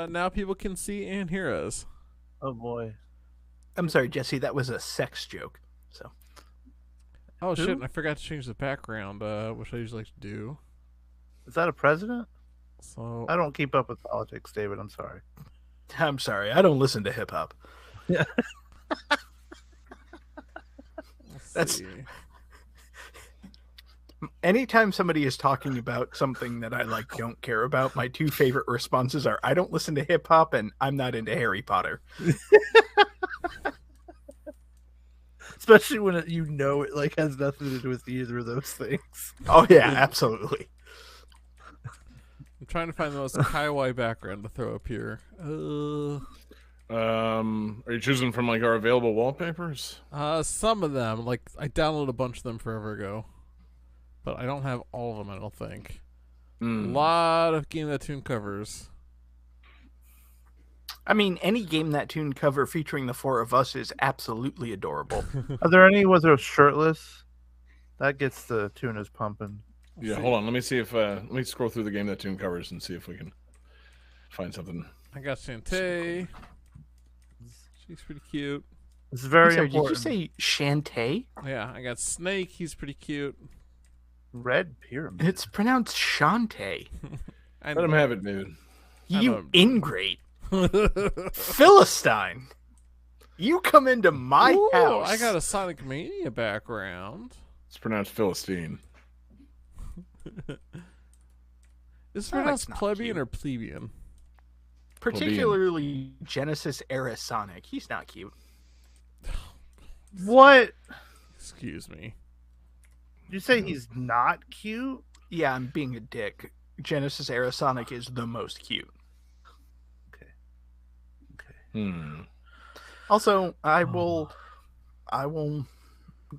now people can see and hear us. Oh boy. I'm sorry, Jesse. That was a sex joke. So Oh Who? shit! And I forgot to change the background, which I usually like to do. Is that a president? So I don't keep up with politics, David. I'm sorry. I'm sorry. I don't listen to hip hop. Yeah. That's- see. Anytime somebody is talking about something that I don't care about, my two favorite responses are I don't listen to hip hop and I'm not into Harry Potter. Especially when it has nothing to do with either of those things. Oh yeah, absolutely. I'm trying to find the most kawaii background to throw up here. Are you choosing from like our available wallpapers? Some of them, like I downloaded a bunch of them forever ago, but I don't have all of them. I don't think. A lot of Game That Tune covers. I mean, any Game That Tune cover featuring the four of us is absolutely adorable. Are there any with her shirtless? That gets the tunas pumping. Yeah, hold on. Let me see if let me scroll through the Game That Tune covers and see if we can find something. I got Shantae. She's pretty cute. It's very Sorry, did you important. say Shantae? Yeah, I got Snake. He's pretty cute. Red Pyramid? It's pronounced Shantae. I Let him have it, dude. I You know. ingrate. Philistine. You come into my Ooh, house. I got a Sonic Mania background. It's pronounced Philistine. Is it Sonic's pronounced not plebeian cute. or plebeian? Particularly Genesis era Sonic. He's not cute. What? Excuse me. You say he's not cute? Yeah, I'm being a dick. Genesis era Sonic is the most cute. Also, I will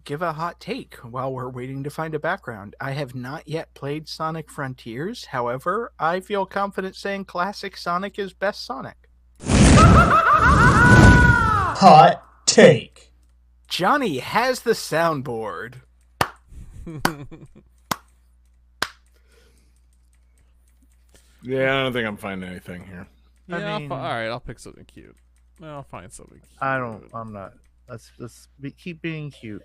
give a hot take while we're waiting to find a background. I have not yet played Sonic Frontiers. However, I feel confident saying classic Sonic is best Sonic. Hot take. Johnny has the soundboard. Yeah, I don't think I'm finding anything here. Yeah, mean- all right. I'll pick something cute. I'll find something cute. I'm not. Keep being cute.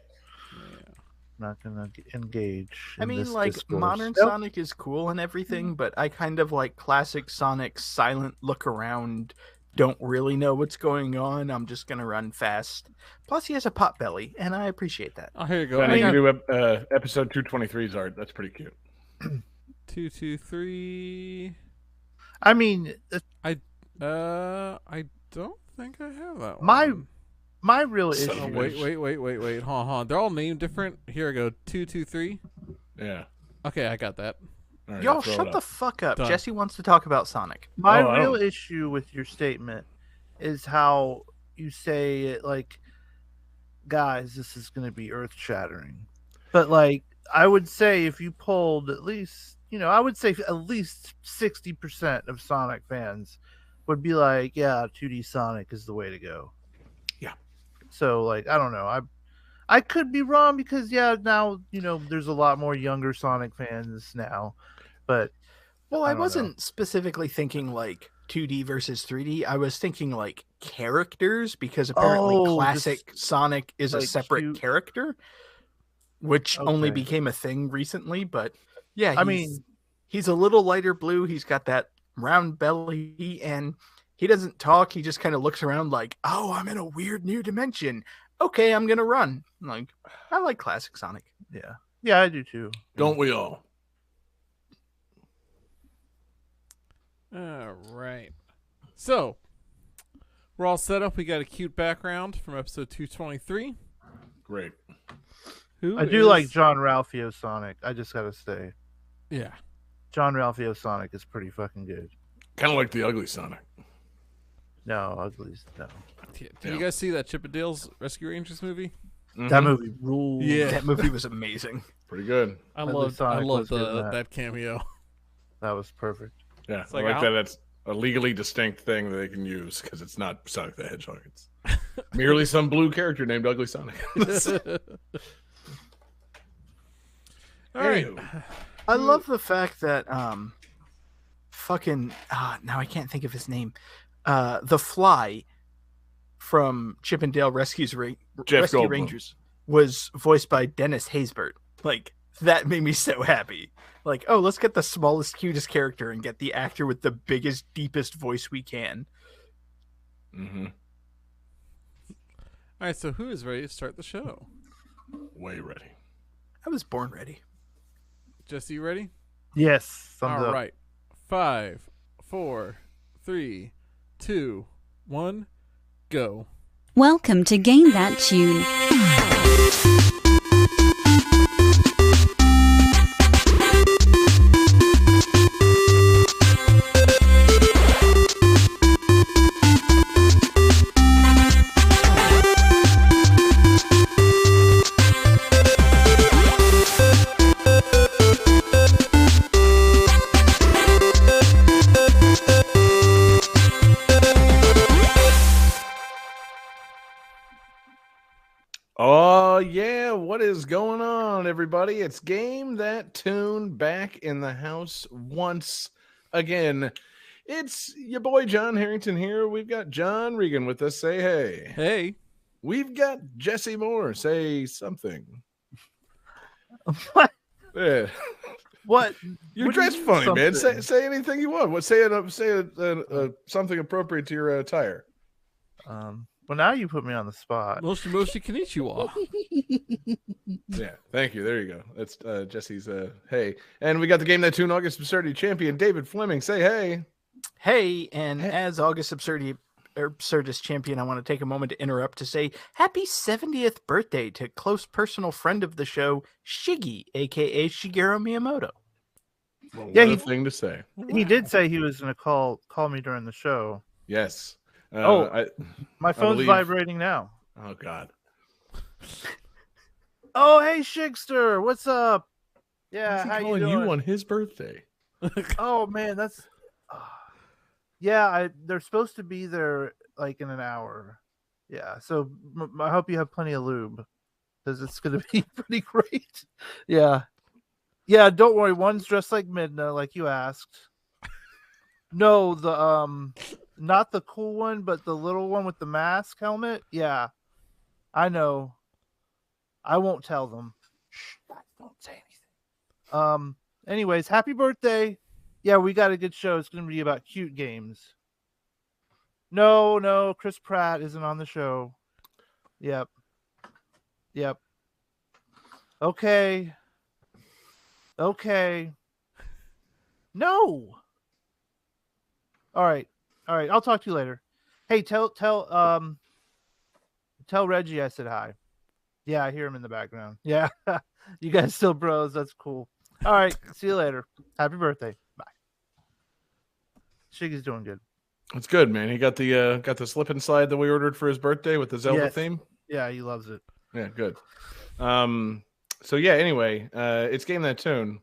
Yeah. Not gonna engage. I in mean, this like, discourse. modern Nope. Sonic is cool and everything, but I kind of like classic Sonic's silent look around, don't really know what's going on, I'm just gonna run fast. Plus, he has a pot belly, and I appreciate that. Oh, here you go. I I need got to do episode 223's art. That's pretty cute. 223. I mean, I don't think I have that My one. my real Son issue. of a Wait, bitch. wait. Hold on. They're all named different. Here I go. 223. Yeah. Okay, I got that. All right, Y'all, throw it shut up. the fuck up. Done. Jesse wants to talk about Sonic. My Oh, I real don't- issue with your statement is how you say it like, guys, this is going to be earth shattering. But like, I would say if you polled at least, I would say at least 60% of Sonic fans would be like, yeah, 2D Sonic is the way to go. Yeah. So like, I don't know. I could be wrong because now, there's a lot more younger Sonic fans now. But Well, I I don't know. wasn't specifically thinking like 2D versus 3D. I was thinking like characters because apparently Oh, classic Sonic is a like separate cute. character, which only Okay. became a thing recently. But yeah, I mean, he's a little lighter blue. He's got that round belly and he doesn't talk. He just kind of looks around like, oh, I'm in a weird new dimension. Okay, I'm going to run. Like, I like classic Sonic. yeah, I do too. Don't we all? All right. So, we're all set up. We got a cute background from episode 223. Great. Who I do like John Ralphio Sonic. I just gotta say, Yeah. John Ralphio Sonic is pretty fucking good. Kind of like the ugly Sonic. No, uglies, no. Did Yeah. you guys see that Chip 'n Dale's Rescue Rangers movie? That Mhm. movie rules. Yeah. That movie was amazing. Pretty good. I Ugly love Sonic was good in that. that cameo. That was perfect. Yeah, like I like how- that. That's a legally distinct thing that they can use because it's not Sonic the Hedgehog. It's merely some blue character named Ugly Sonic. All right. Anywho. I love the fact that fucking now I can't think of his name. The Fly from Chip and Dale Rescue Goldblum. Rangers was voiced by Dennis Haysbert. Like, that made me so happy. Like, oh, let's get the smallest, cutest character and get the actor with the biggest, deepest voice we can. Mm-hmm. All right, so who is ready to start the show? Way ready. I was born ready. Jesse, you ready? Yes. All Thumbs up. right. 5, 4, 3, 2, 1, go. Welcome to Game That Tune. Oh, yeah. What is going on, everybody? It's Game That Tune back in the house once again. It's your boy John Harrington here. We've got John Regan with us. Say hey. Hey. We've got Jesse Moore. Say something. What? Yeah. What? You're What do you dressed mean funny, man. something? Say anything you want. What? Say something appropriate to your attire. Well, now you put me on the spot. Moshi Konnichiwa. Yeah, thank you. There you go. That's Jesse's hey. And we got the Game That Tune August Absurdity champion, David Fleming. Say hey. Hey, and as August Absurdist champion, I want to take a moment to interrupt to say happy 70th birthday to close personal friend of the show, Shiggy, a.k.a. Shigeru Miyamoto. Well, Yeah, what a he- thing to say. He did say he was going to call me during the show. Yes. My phone's believe- vibrating now. Oh God. Oh, hey, Shigster, what's up? Why Yeah, is he how you calling doing? you on his birthday? Oh man, that's yeah. They're supposed to be there like in an hour. Yeah, so I hope you have plenty of lube because it's gonna be pretty great. Yeah, yeah. Don't worry. One's dressed like Midna, like you asked. No, the not the cool one, but the little one with the mask helmet. Yeah, I know. I won't tell them. Shh, guys, don't say anything. Anyways, happy birthday. Yeah, we got a good show. It's going to be about cute games. No, Chris Pratt isn't on the show. Yep. Okay. No. All right. I'll talk to you later. Hey, tell Reggie I said hi. Yeah, I hear him in the background. Yeah. You guys still bros. That's cool. All right. See you later. Happy birthday. Bye. Shiggy's doing good. It's good, man. He got the slip and slide that we ordered for his birthday with the Zelda Yes. theme. Yeah, he loves it. Yeah, good. So yeah, anyway, it's Game That Tune,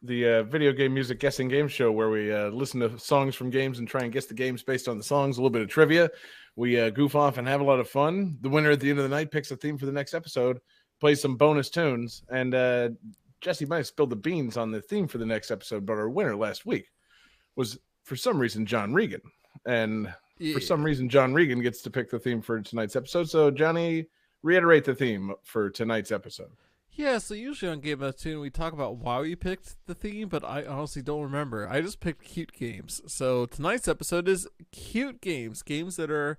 the video game music guessing game show where we listen to songs from games and try and guess the games based on the songs, a little bit of trivia. We goof off and have a lot of fun. The winner at the end of the night picks a theme for the next episode, plays some bonus tunes, and Jesse might have spilled the beans on the theme for the next episode, but our winner last week was, for some reason, John Regan. And for some reason, John Regan gets to pick the theme for tonight's episode. So, Johnny, reiterate the theme for tonight's episode. Yeah, so usually on Game That Tune we talk about why we picked the theme, but I honestly don't remember. I just picked cute games. So tonight's episode is cute games. Games that are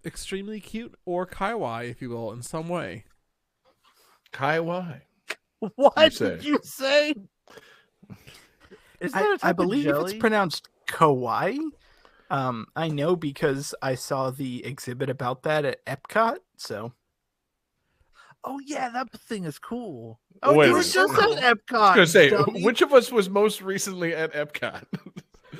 extremely cute or kawaii, if you will, in some way. Kawaii. What say? did you say? Is that a I type of believe it's jelly? pronounced kawaii. I know because I saw the exhibit about that at Epcot. So Oh yeah, that thing is cool. Oh, Oh, wait a you were minute. just at Epcot. I was going to say, dummy. which of us was most recently at Epcot?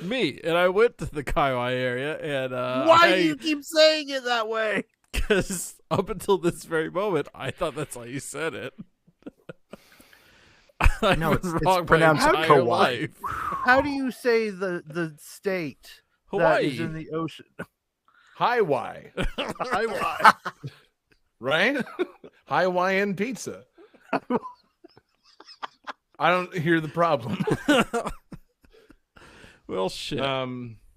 Me, and I went to the kawaii area, and Why do you keep saying it that way? Because up until this very moment, I thought that's how you said it. I've No, been it's wrong my pronounced entire kawaii. life. How do you say the state that is Hawaii. in the ocean? Hawaii, Hawaii. right? Hawaiian pizza. I don't hear the problem. Well, shit.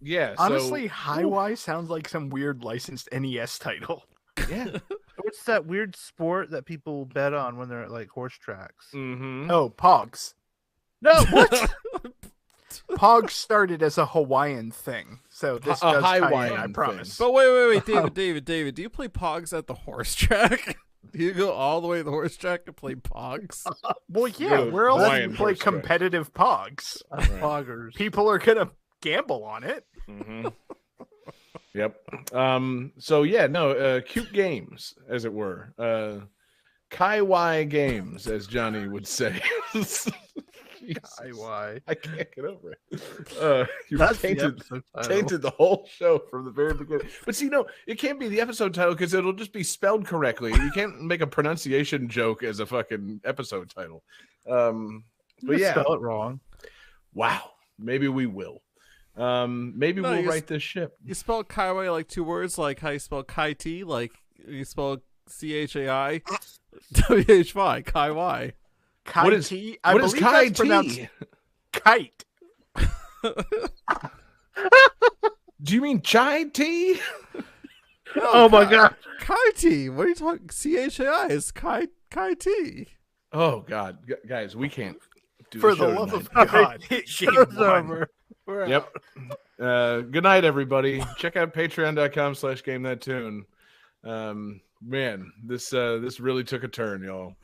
Yeah. Honestly, so, Highway sounds like some weird licensed NES title. yeah. What's that weird sport that people bet on when they're at like horse tracks? Mm-hmm. Oh, Pogs. No, what? Pogs started as a Hawaiian thing, so this A does tie in, Hawaiian I thing. promise. But wait, David, do you play Pogs at the horse track? Do you go all the way to the horse track to play Pogs? Well, yeah, The where else do Hawaiian you play horse track. competitive Pogs? Poggers. People are gonna gamble on it. Mm-hmm. Yep. So yeah, no, cute games, as it were. Kai games, as Johnny would say. Jesus. I can't get over it. You've That's the tainted, episode title. tainted the whole show from the very beginning. But see, no, it can't be the episode title because it'll just be spelled correctly. You can't make a pronunciation joke as a fucking episode title. But You yeah, spell it wrong. wow. Maybe we will. Maybe No, we'll you write this ship. You spell Kaiwai like two words, like how you spell Kai T, like you spell CHAI, WHY, Kaiwai. Kai What is- T. What is Kai that's pronounced T? kite. Do you mean chai tea? Oh my god. Kai T. What are you talking? CHAI is Kai T. Oh God, guys, we can't do For the the show love tonight. of God, hit game Show's one. over. We're out. Yep. Good night, everybody. Check out patreon.com/GameThatTune. Man, this really took a turn, y'all.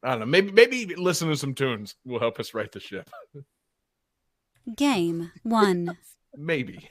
I don't know. Maybe listen to some tunes will help us right the ship. Game 1. Maybe.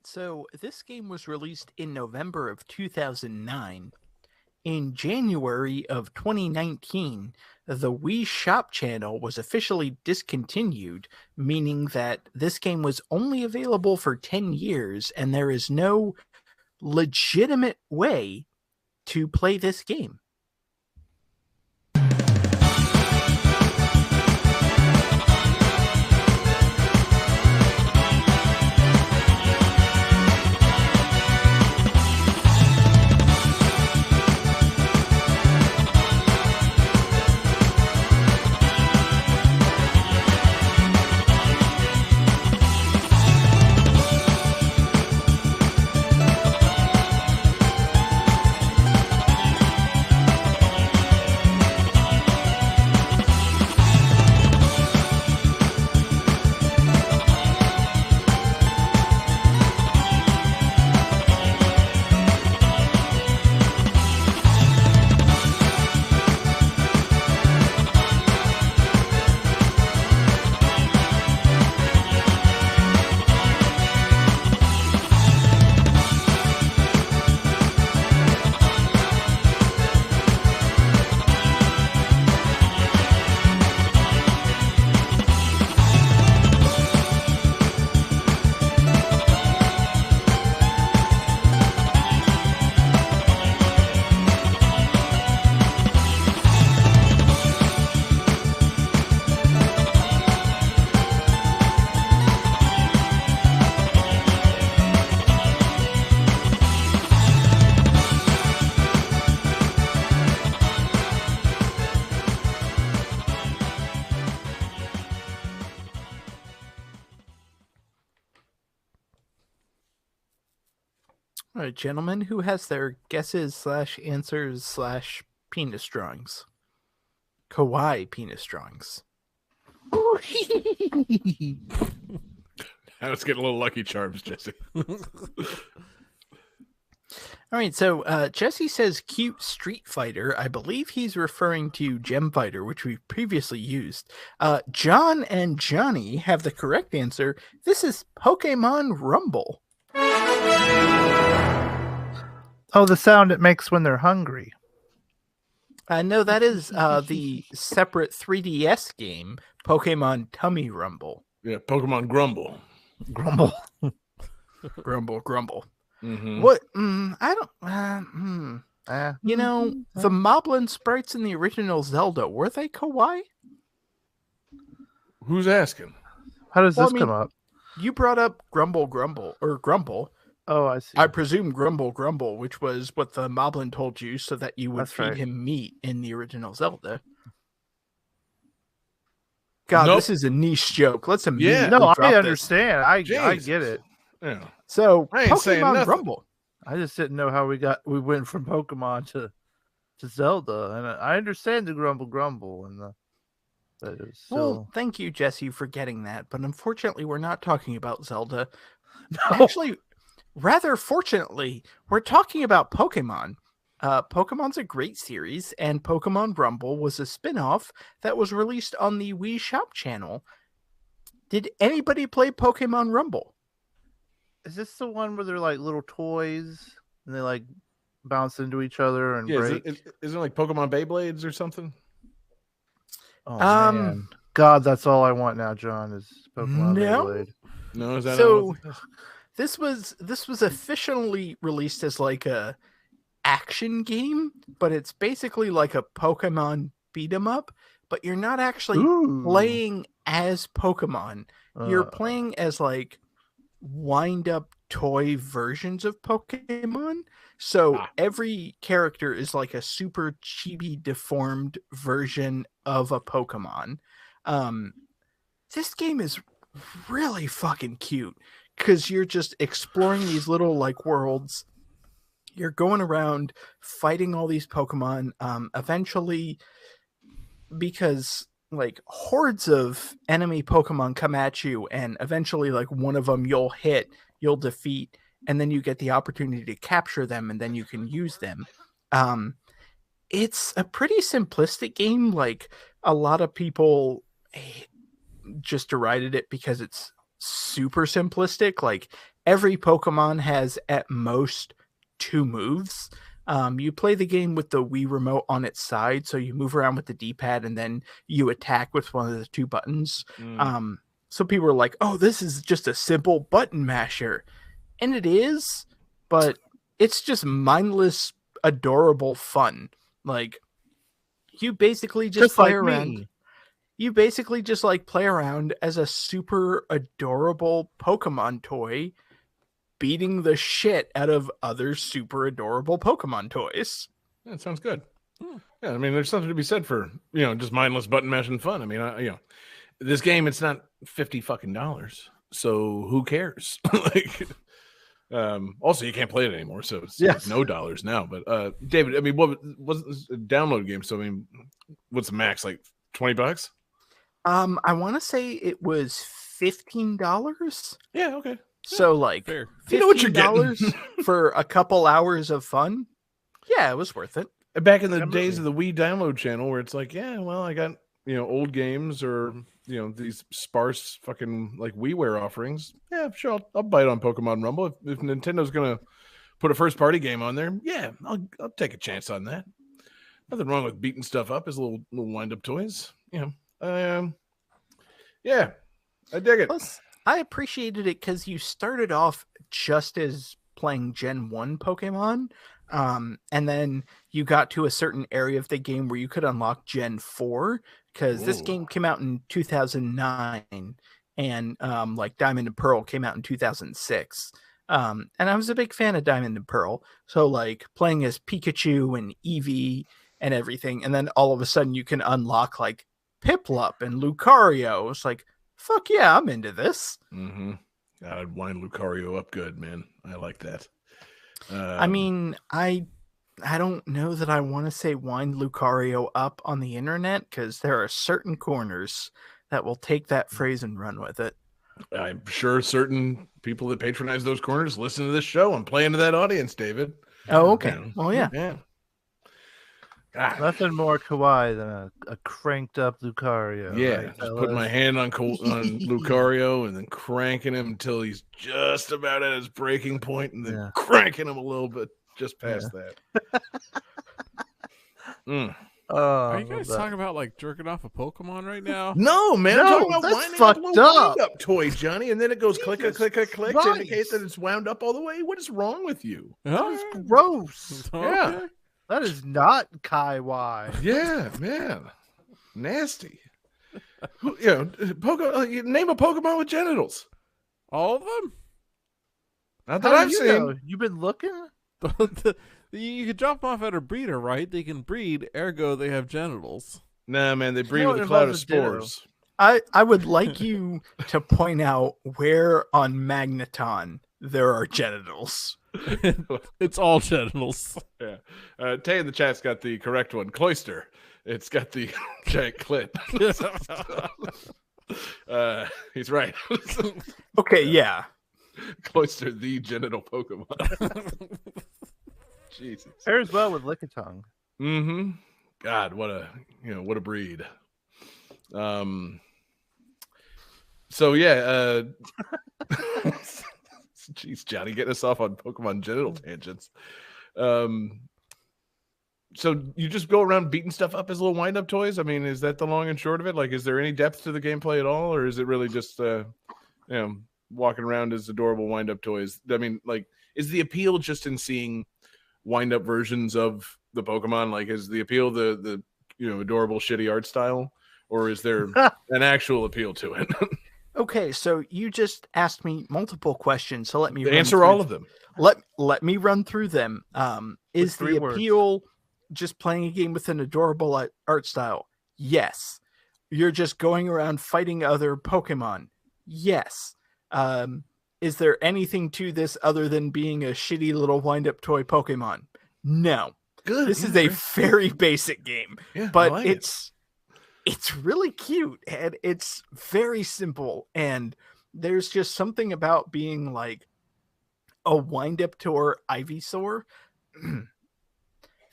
right, so this game was released in November of 2009. In January of 2019, the Wii Shop channel was officially discontinued, meaning that this game was only available for 10 years and there is no legitimate way to play this game. All right, gentlemen, who has their guesses/answers/penis drawings? Kawaii penis drawings. Now let's get a little Lucky Charms, Jesse. All right, so Jesse says cute Street Fighter. I believe he's referring to Gem Fighter, which we've previously used. John and Johnny have the correct answer. This is Pokemon Rumble. Oh, the sound it makes when they're hungry. No, that is the separate 3DS game, Pokemon Tummy Rumble. Yeah, Pokemon Grumble. Grumble. Grumble. Mm-hmm. What? I don't. You know, the Moblin sprites in the original Zelda, were they kawaii? Who's asking? How does Well, this I come mean- up? You brought up Grumble. Oh, I see. I presume Grumble, which was what the Moblin told you so that you would That's feed right. him meat in the original Zelda. God, Nope. this is a niche joke. Let's immediately no, drop I this. understand. I Jesus. get it. Yeah. So, I ain't saying Pokemon nothing. Grumble. I just didn't know how we went from Pokemon to Zelda, and I understand the grumble and the. But it was still Well, thank you, Jesse, for getting that. But unfortunately, we're not talking about Zelda. no. Actually, rather fortunately, we're talking about Pokemon. Pokemon's a great series, and Pokemon Rumble was a spin-off that was released on the Wii Shop channel. Did anybody play Pokemon Rumble? Is this the one where they're like little toys and they like bounce into each other and Yeah, break? isn't it like Pokemon Beyblades or something? Oh Um, man, God, that's all I want now, John. Is Pokemon No. Beyblade. No, is that So not this was officially released as like a action game, but it's basically like a Pokemon beat 'em up, but you're not actually Ooh. playing as Pokemon. You're Uh, playing as like wind up toy versions of Pokemon. So Ah. every character is like a super chibi deformed version of a Pokemon. This game is really fucking cute because you're just exploring these little like worlds. You're going around fighting all these Pokemon. Eventually, because like hordes of enemy Pokemon come at you, and eventually, like one of them you'll hit, you'll defeat, and then you get the opportunity to capture them, and then you can use them. It's a pretty simplistic game. Like a lot of people just derided it because it's super simplistic. Like every Pokemon has at most 2 moves. You play the game with the Wii remote on its side, so you move around with the D-pad and then you attack with one of the 2 buttons. So people are like, "Oh, this is just a simple button masher," and it is, but it's just mindless, adorable fun. Like you basically just play like around. me. You basically just like play around as a super adorable Pokemon toy, beating the shit out of other super adorable Pokemon toys. That sounds good. Yeah, I mean, there's something to be said for just mindless button mashing fun. I mean, this game, it's not $50 so who cares? Like, also you can't play it anymore, so it's like no dollars now. But David, I mean, what wasn't this a download game? So I mean, what's the max, like $20? I want to say it was $15. Yeah, okay. So like Fair. You know what you're getting. $15 for a couple hours of fun. Yeah, it was worth it. Back in the days of the Wii download channel, where it's like, yeah, well, I got old games or these sparse fucking like WiiWare offerings. Yeah, sure, I'll bite on Pokemon Rumble if Nintendo's gonna put a first party game on there. Yeah, I'll take a chance on that. Nothing wrong with beating stuff up as little wind up toys. Yeah, I dig it. Plus, I appreciated it because you started off just as playing Gen 1 Pokemon, and then you got to a certain area of the game where you could unlock Gen 4, because this game came out in 2009, and like Diamond and Pearl came out in 2006. And I was a big fan of Diamond and Pearl, so like playing as Pikachu and Eevee and everything, and then all of a sudden you can unlock like Piplup and Lucario. It's like, fuck yeah, I'm into this. Mm-hmm. I'd wind Lucario up good, man. I like that. I mean, I don't know that I want to say wind Lucario up on the internet, because there are certain corners that will take that phrase and run with it. I'm sure certain people that patronize those corners listen to this show and play into that audience, David. Oh, okay. Well, yeah. Yeah. God. Nothing more kawaii than a cranked up Lucario. Yeah, right, just fellas? putting my hand on Lucario and then cranking him until he's just about at his breaking point, and then cranking him a little bit just past that. Oh, Are you guys talking about like jerking off a Pokemon right now? No, man, I'm No, talking about that's winding up a fucked little up. wind-up toy, Johnny, and then it goes click, click, click, click, click to indicate Christ. that it's wound up all the way. What is wrong with you? That's gross. Yeah. Okay. That is not kawaii. Yeah, man, nasty. Name a Pokemon with genitals. All of them? Not How that do I've you seen. know? You've been looking? You could drop them off at a breeder, right? They can breed, ergo they have genitals. Nah, man, they breed know with it a cloud of involves a ditto. spores. I would like you to point out where on Magneton there are genitals. It's all genitals. Yeah. Tay in the chat's got the correct one. Cloyster. It's got the giant clit. He's right. Okay, yeah. Cloyster, the genital Pokemon. Jesus. Pairs well with Lickitung. Mm-hmm. God, what a breed. So yeah, jeez, Johnny, getting us off on Pokemon genital tangents. So you just go around beating stuff up as little wind-up toys? I mean, is that the long and short of it? Like, is there any depth to the gameplay at all, or is it really just walking around as adorable wind-up toys? I mean, like, is the appeal just in seeing wind-up versions of the Pokemon? Like, is the appeal the adorable shitty art style, or is there an actual appeal to it? Okay, so you just asked me multiple questions, so let me Answer all of them. Let me run through them. Is three the words. appeal just playing a game with an adorable art style? Yes. You're just going around fighting other Pokemon? Yes. Is there anything to this other than being a shitty little wind-up toy Pokemon? No. Good. This is a very basic game, Yeah, but I like it. it's really cute and it's very simple, and there's just something about being like a wind-up toy Ivysaur.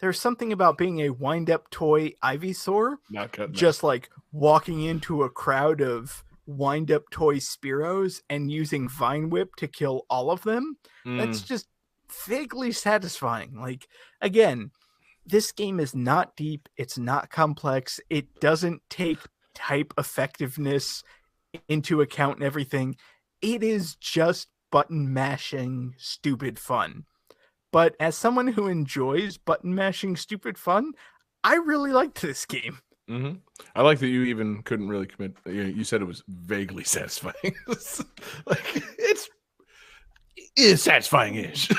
There's something about being a wind-up toy Ivysaur, Not cutting just like walking into a crowd of wind up toy Spearows and using Vine Whip to kill all of them. That's just vaguely satisfying. Like, again, this game is not deep, it's not complex, it doesn't take type effectiveness into account and everything. It is just button mashing stupid fun. But as someone who enjoys button mashing stupid fun, I really liked this game. Mm-hmm. I like that you even couldn't really commit. You said it was vaguely satisfying. Like it is satisfying-ish.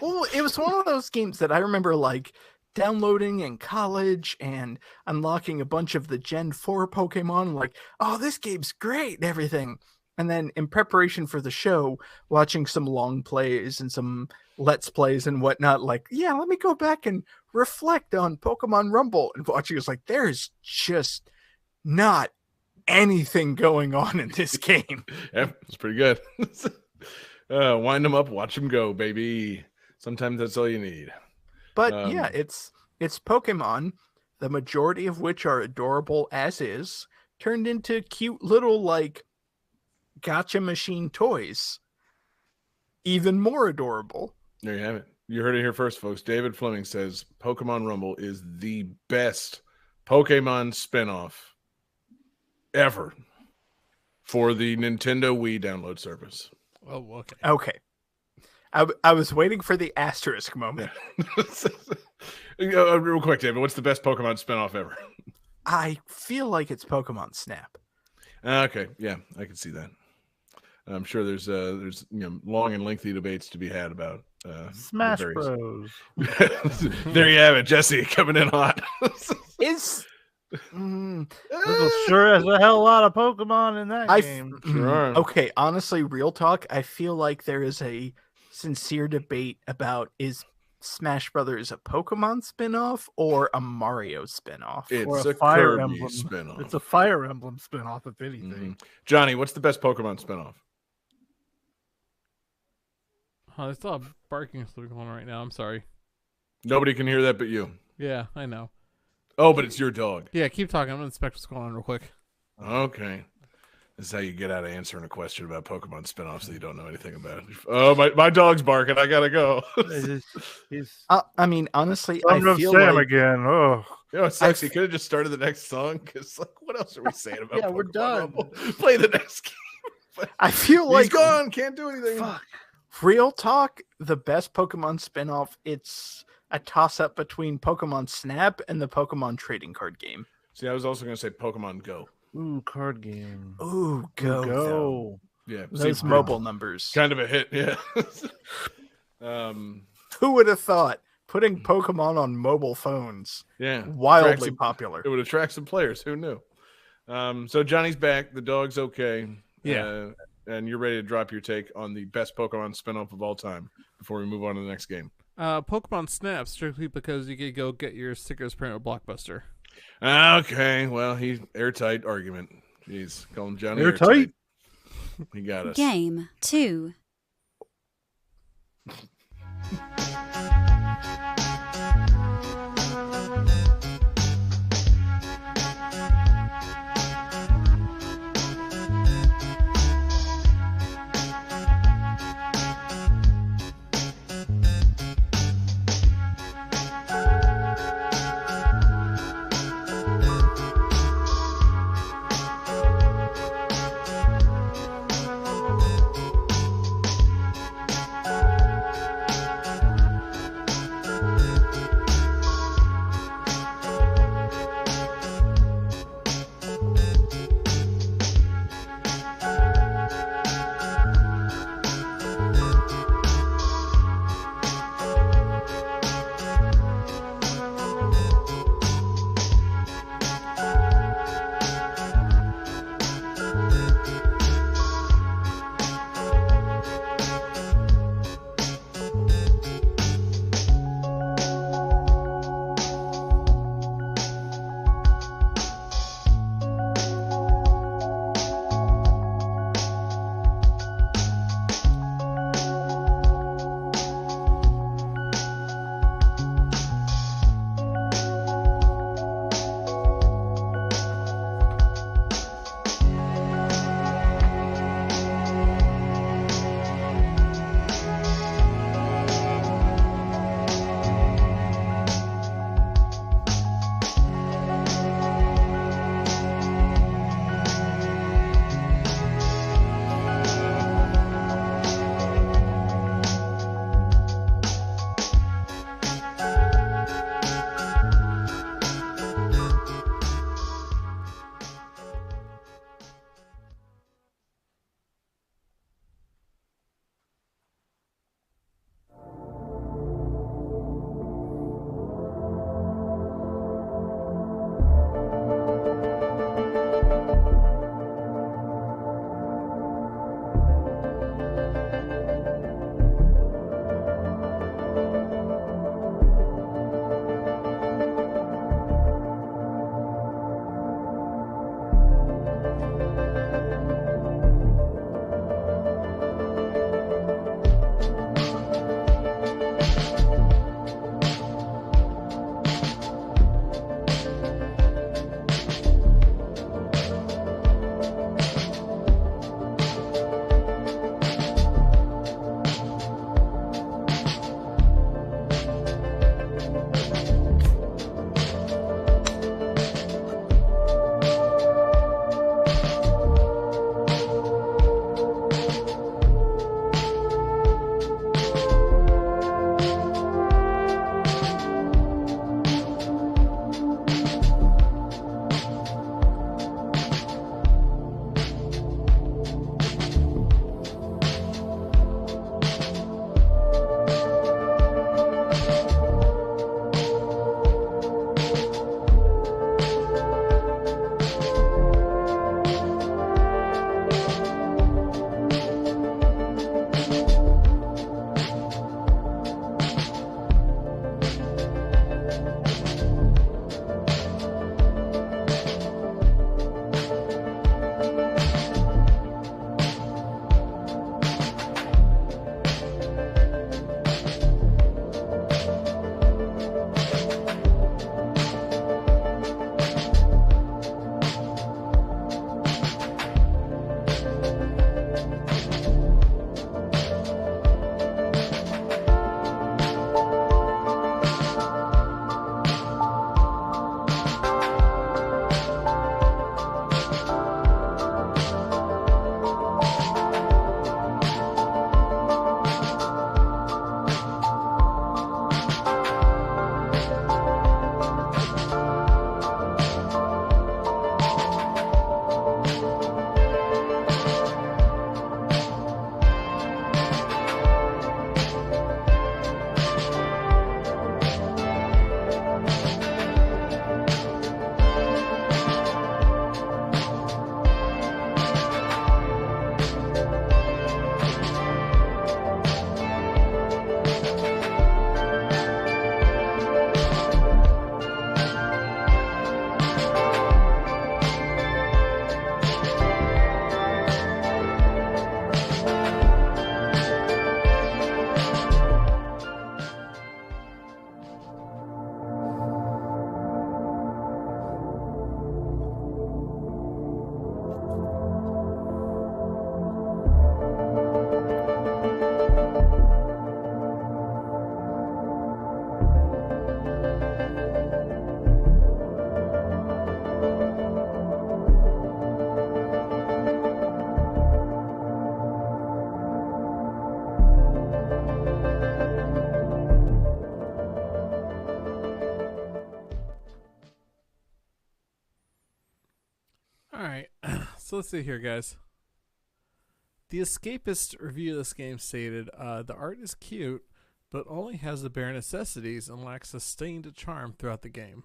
Well, it was one of those games that I remember like downloading in college and unlocking a bunch of the Gen 4 Pokemon. Like, oh, this game's great and everything. And then in preparation for the show, watching some long plays and some Let's Plays and whatnot, like, yeah, let me go back and reflect on Pokemon Rumble. And watching is like, there's just not anything going on in this game. Yeah, it's pretty good. Wind them up, watch them go, baby. Sometimes that's all you need. But yeah, it's Pokemon, the majority of which are adorable as is, turned into cute little, like, gotcha machine toys. Even more adorable. There you have it. You heard it here first, folks. David Fleming says Pokemon Rumble is the best Pokemon spinoff ever for the Nintendo Wii download service. Oh, okay. Okay. I was waiting for the asterisk moment. Yeah. Real quick, David, what's the best Pokemon spinoff ever? I feel like it's Pokemon Snap. Okay, yeah, I can see that. I'm sure there's long and lengthy debates to be had about Smash Bros. There you have it, Jesse coming in hot. Is There's sure as a hell lot of Pokemon in that game. Sure. Okay, honestly, real talk, I feel like there is a sincere debate about is Smash Brothers a Pokemon spinoff or a Mario spinoff? It's Or a Fire Kirby Emblem. spinoff. It's a Fire Emblem spinoff, if anything. Johnny, what's the best Pokemon spinoff? Oh, there's a lot of barking going on right now. I'm sorry. Nobody can hear that but you. Yeah, I know. Oh, but it's your dog. Yeah, keep talking. I'm gonna inspect what's going on real quick. Okay. This is how you get out of answering a question about Pokemon spinoffs that you don't know anything about. Oh, my dog's barking. I gotta go. I mean, honestly, Son I of feel Sam like again. Oh, You know, it's sexy. Could have just started the next song because, like, what else are we saying about? Yeah, we're Pokemon done. Rumble? Play the next game. I feel He's like gone. Can't do anything. Fuck. Real talk, the best Pokemon spinoff, it's a toss-up between Pokemon Snap and the Pokemon trading card game. See, I was also going to say Pokemon Go. ooh, card game. Ooh, go. though. Yeah, Those see, mobile numbers. kind of a hit. Yeah. Who would have thought putting Pokemon on mobile phones? Yeah. Wildly Attracts some- popular. It would attract some players. Who knew? So Johnny's back. The dog's okay. Yeah. And you're ready to drop your take on the best Pokemon spinoff of all time before we move on to the next game. Pokemon Snap, strictly because you could go get your stickers printed at Blockbuster. Okay. Well, he's airtight argument. Jeez. Call him Johnny Airtight. He got us. Game 2. So let's see here, guys. The Escapist review of this game stated, the art is cute, but only has the bare necessities and lacks sustained charm throughout the game.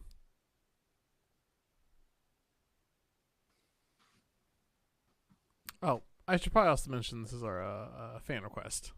Oh, I should probably also mention this is our fan request.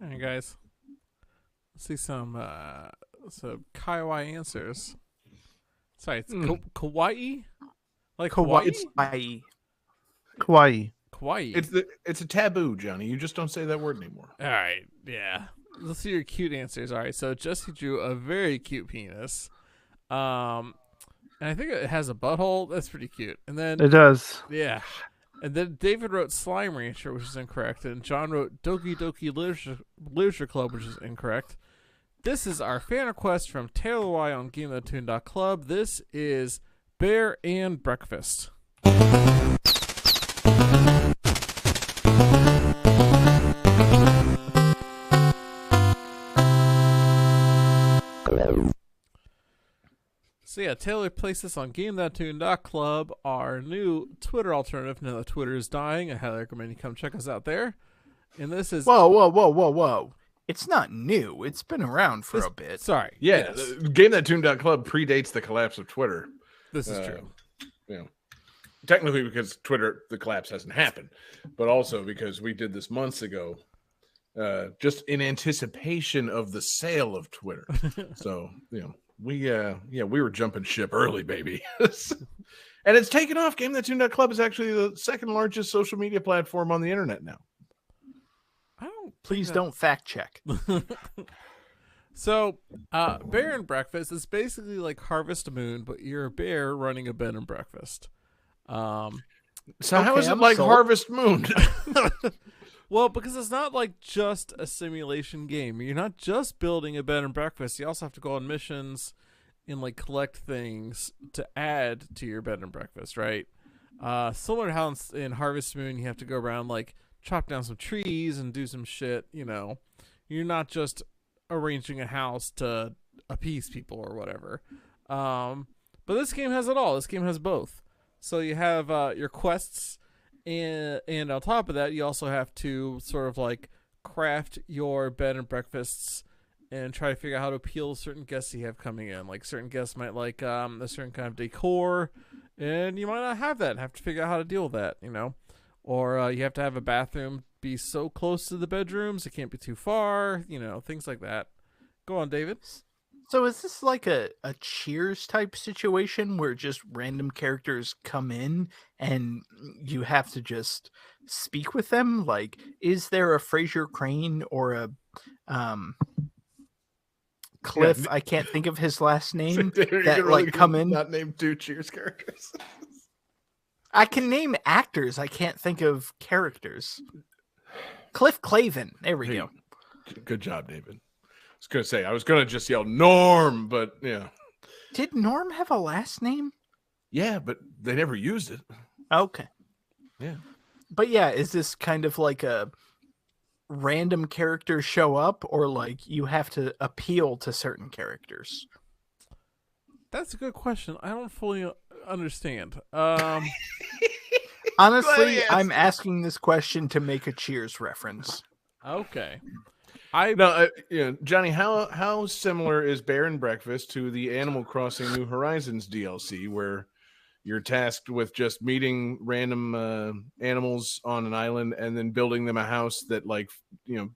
Alright, guys. Let's see some Kawaii answers. Sorry, it's Kawaii? Like Hawaii? It's Hawaii. Kawaii. Kawaii. It's a taboo, Johnny. You just don't say that word anymore. Alright, yeah. Let's see your cute answers. Alright, so Jesse drew a very cute penis. And I think it has a butthole. That's pretty cute. And then It does. yeah. And then David wrote Slime Rancher, which is incorrect. And John wrote Doki Doki Literature Club, which is incorrect. This is our fan request from Taylor Y on GameThatTune.club. This is Bear and Breakfast. So yeah, Taylor placed this on GameThatTune.club, our new Twitter alternative. Now that Twitter is dying, I highly recommend you come check us out there. And this is Whoa. It's not new. It's been around for a bit. sorry. Yeah, yes, GameThatTune.club predates the collapse of Twitter. this is true. You know, technically because Twitter, the collapse hasn't happened, but also because we did this months ago, just in anticipation of the sale of Twitter. So, you know, we were jumping ship early, baby. And it's taken off. GameThatTune.club is actually the second largest social media platform on the internet now. Please don't fact check. So, Bear and Breakfast is basically like Harvest Moon, but you're a bear running a bed and breakfast. So how Okay, is it I'm like sold. Harvest Moon? Well, because it's not like just a simulation game. You're not just building a bed and breakfast. You also have to go on missions and like collect things to add to your bed and breakfast, right? Similar to how in Harvest Moon you have to go around like chop down some trees and do some shit, you know. You're not just arranging a house to appease people or whatever. But this game has it all. This game has both. So you have your quests, and on top of that, you also have to sort of like craft your bed and breakfasts and try to figure out how to appeal to certain guests you have coming in. Like certain guests might like a certain kind of decor, and you might not have that and have to figure out how to deal with that, you know. Or you have to have a bathroom be so close to the bedrooms, it can't be too far, you know, things like that. Go on, David. So is this like a Cheers type situation where just random characters come in and you have to just speak with them? Like, is there a Fraser Crane or a Cliff? I can't think of his last name. That like come in. Not name 2 Cheers characters. I can name actors. I can't think of characters. Cliff Clavin. There we go. Good job, David. I was gonna say I was gonna just yell Norm, but yeah. Did Norm have a last name? Yeah, but they never used it. Okay. Yeah. But yeah, is this kind of like a random characters show up, or like you have to appeal to certain characters? That's a good question. I don't fully understand. Honestly, I'm asking this question to make a Cheers reference. Okay. Johnny, how similar is Bear and Breakfast to the Animal Crossing New Horizons DLC, where you're tasked with just meeting random animals on an island and then building them a house that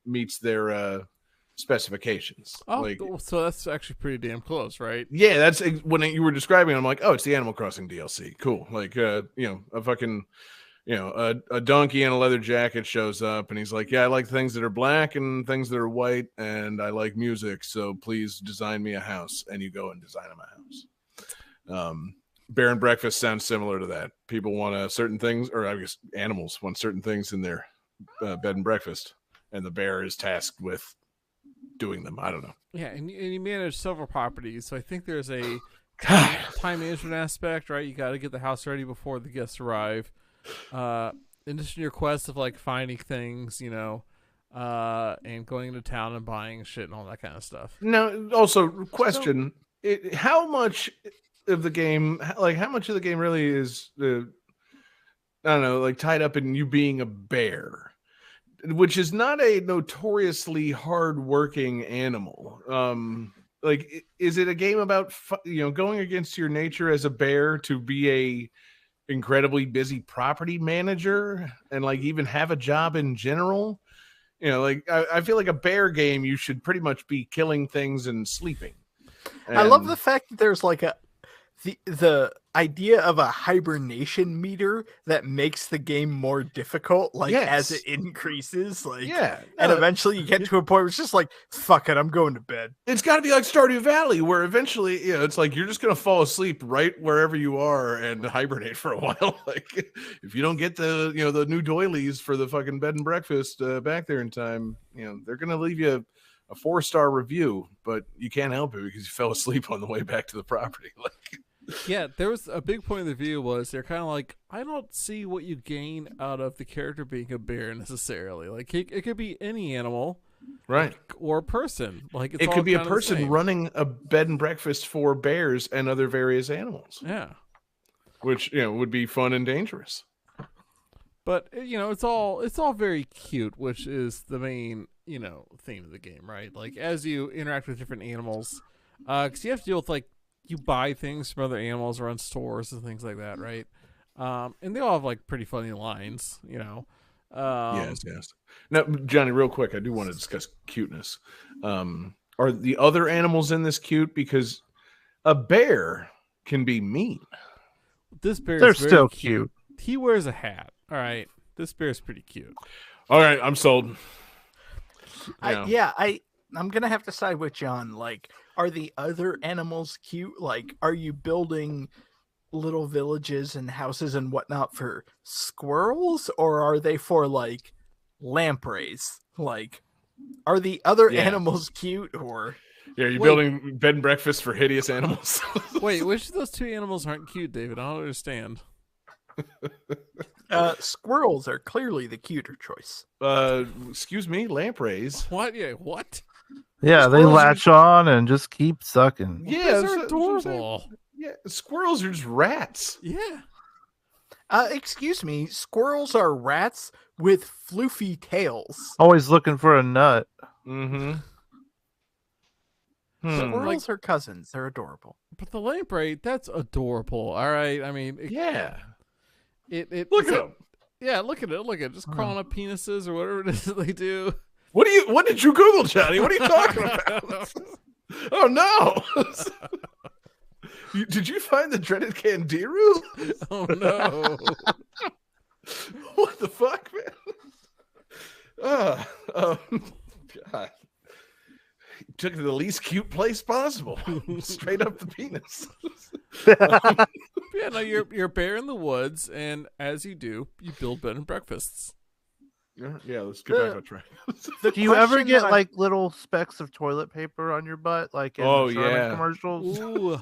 meets their specifications? So that's actually pretty damn close, right? Yeah, that's when you were describing it, I'm like, oh, it's the Animal Crossing DLC. Cool. Like, a fucking, a donkey in a leather jacket shows up and he's like, yeah, I like things that are black and things that are white, and I like music, so please design me a house. And you go and design him a house. Bear and Breakfast sounds similar to that. People want certain things, or I guess animals want certain things in their bed and breakfast, and the bear is tasked with doing them. I don't know. Yeah, and you manage several properties, so I think there's a time management aspect, right? You got to get the house ready before the guests arrive. In addition to your quest of like finding things, and going into town and buying shit and all that kind of stuff. Now, also question: how much of the game, really is tied up in you being a bear, which is not a notoriously hard-working animal. Is it a game about going against your nature as a bear to be a incredibly busy property manager and even have a job in general? I feel like a bear game, you should pretty much be killing things and sleeping. I love the fact that there's the idea of a hibernation meter that makes the game more difficult, as it increases, and eventually you get to a point where it's just like, fuck it, I'm going to bed. It's got to be like Stardew Valley, where eventually, it's like you're just gonna fall asleep right wherever you are and hibernate for a while. If you don't get the the new doilies for the fucking bed and breakfast back there in time, they're gonna leave you a 4-star review, but you can't help it because you fell asleep on the way back to the property. Yeah, there was a big point of the view was they're kind of like, I don't see what you gain out of the character being a bear necessarily. It could be any animal, right, or a person. It could be a person running a bed and breakfast for bears and other various animals. Yeah, which would be fun and dangerous. But it's all very cute, which is the main theme of the game, right? As you interact with different animals, because you have to deal with you buy things from other animals or on stores and things like that, right? And they all have pretty funny lines, Yes. Now, Johnny, real quick, I do want to discuss cuteness. Are the other animals in this cute? Because a bear can be mean. This bear They're is very still cute. He wears a hat. All right, this bear is pretty cute. All right, I'm sold. I'm gonna have to side with John. Are the other animals cute? Are you building little villages and houses and whatnot for squirrels, or are they for lampreys? Are the other animals cute, or are you building bed and breakfast for hideous animals? Wait, which of those two animals aren't cute, David? I don't understand. Squirrels are clearly the cuter choice. Excuse me, lampreys. What? Yeah, what? Yeah, they latch on and just keep sucking. Yeah, they're adorable. Yeah, squirrels are just rats. Yeah. Excuse me, squirrels are rats with floofy tails. Always looking for a nut. Mm-hmm. Squirrels are cousins. They're adorable. But the lamprey, that's adorable. All right, I mean, Yeah. it Look it's at a- him. Yeah, look at it, just crawling up penises or whatever it is that they do. What did you Google, Johnny? What are you talking about? Oh no! Did you find the dreaded Candiru? Oh no! What the fuck, man? God. He took it to the least cute place possible. Straight up the penis. Yeah, no, you're a bear in the woods, and as you do, you build bed and breakfasts. Yeah, let's get back on track. Do you ever question get that I- like little specks of toilet paper on your butt, like in Oh, the Charmin yeah. commercials? Ooh,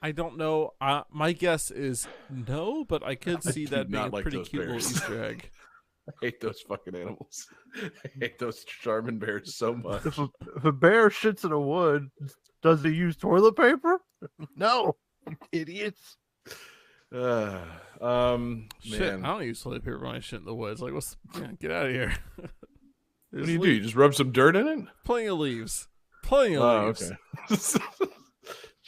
I don't know. My guess is no, but I could see do that being not a like pretty those cute little bears. Easter egg. I hate those fucking animals. I hate those Charmin bears so much. If a bear shits in a wood, does he use toilet paper? No, idiots. Man. Shit, I don't use toilet paper when I shit in the woods. Like, get out of here. What do? You just rub some dirt in it? Plenty of leaves. Plenty of Oh, leaves. okay.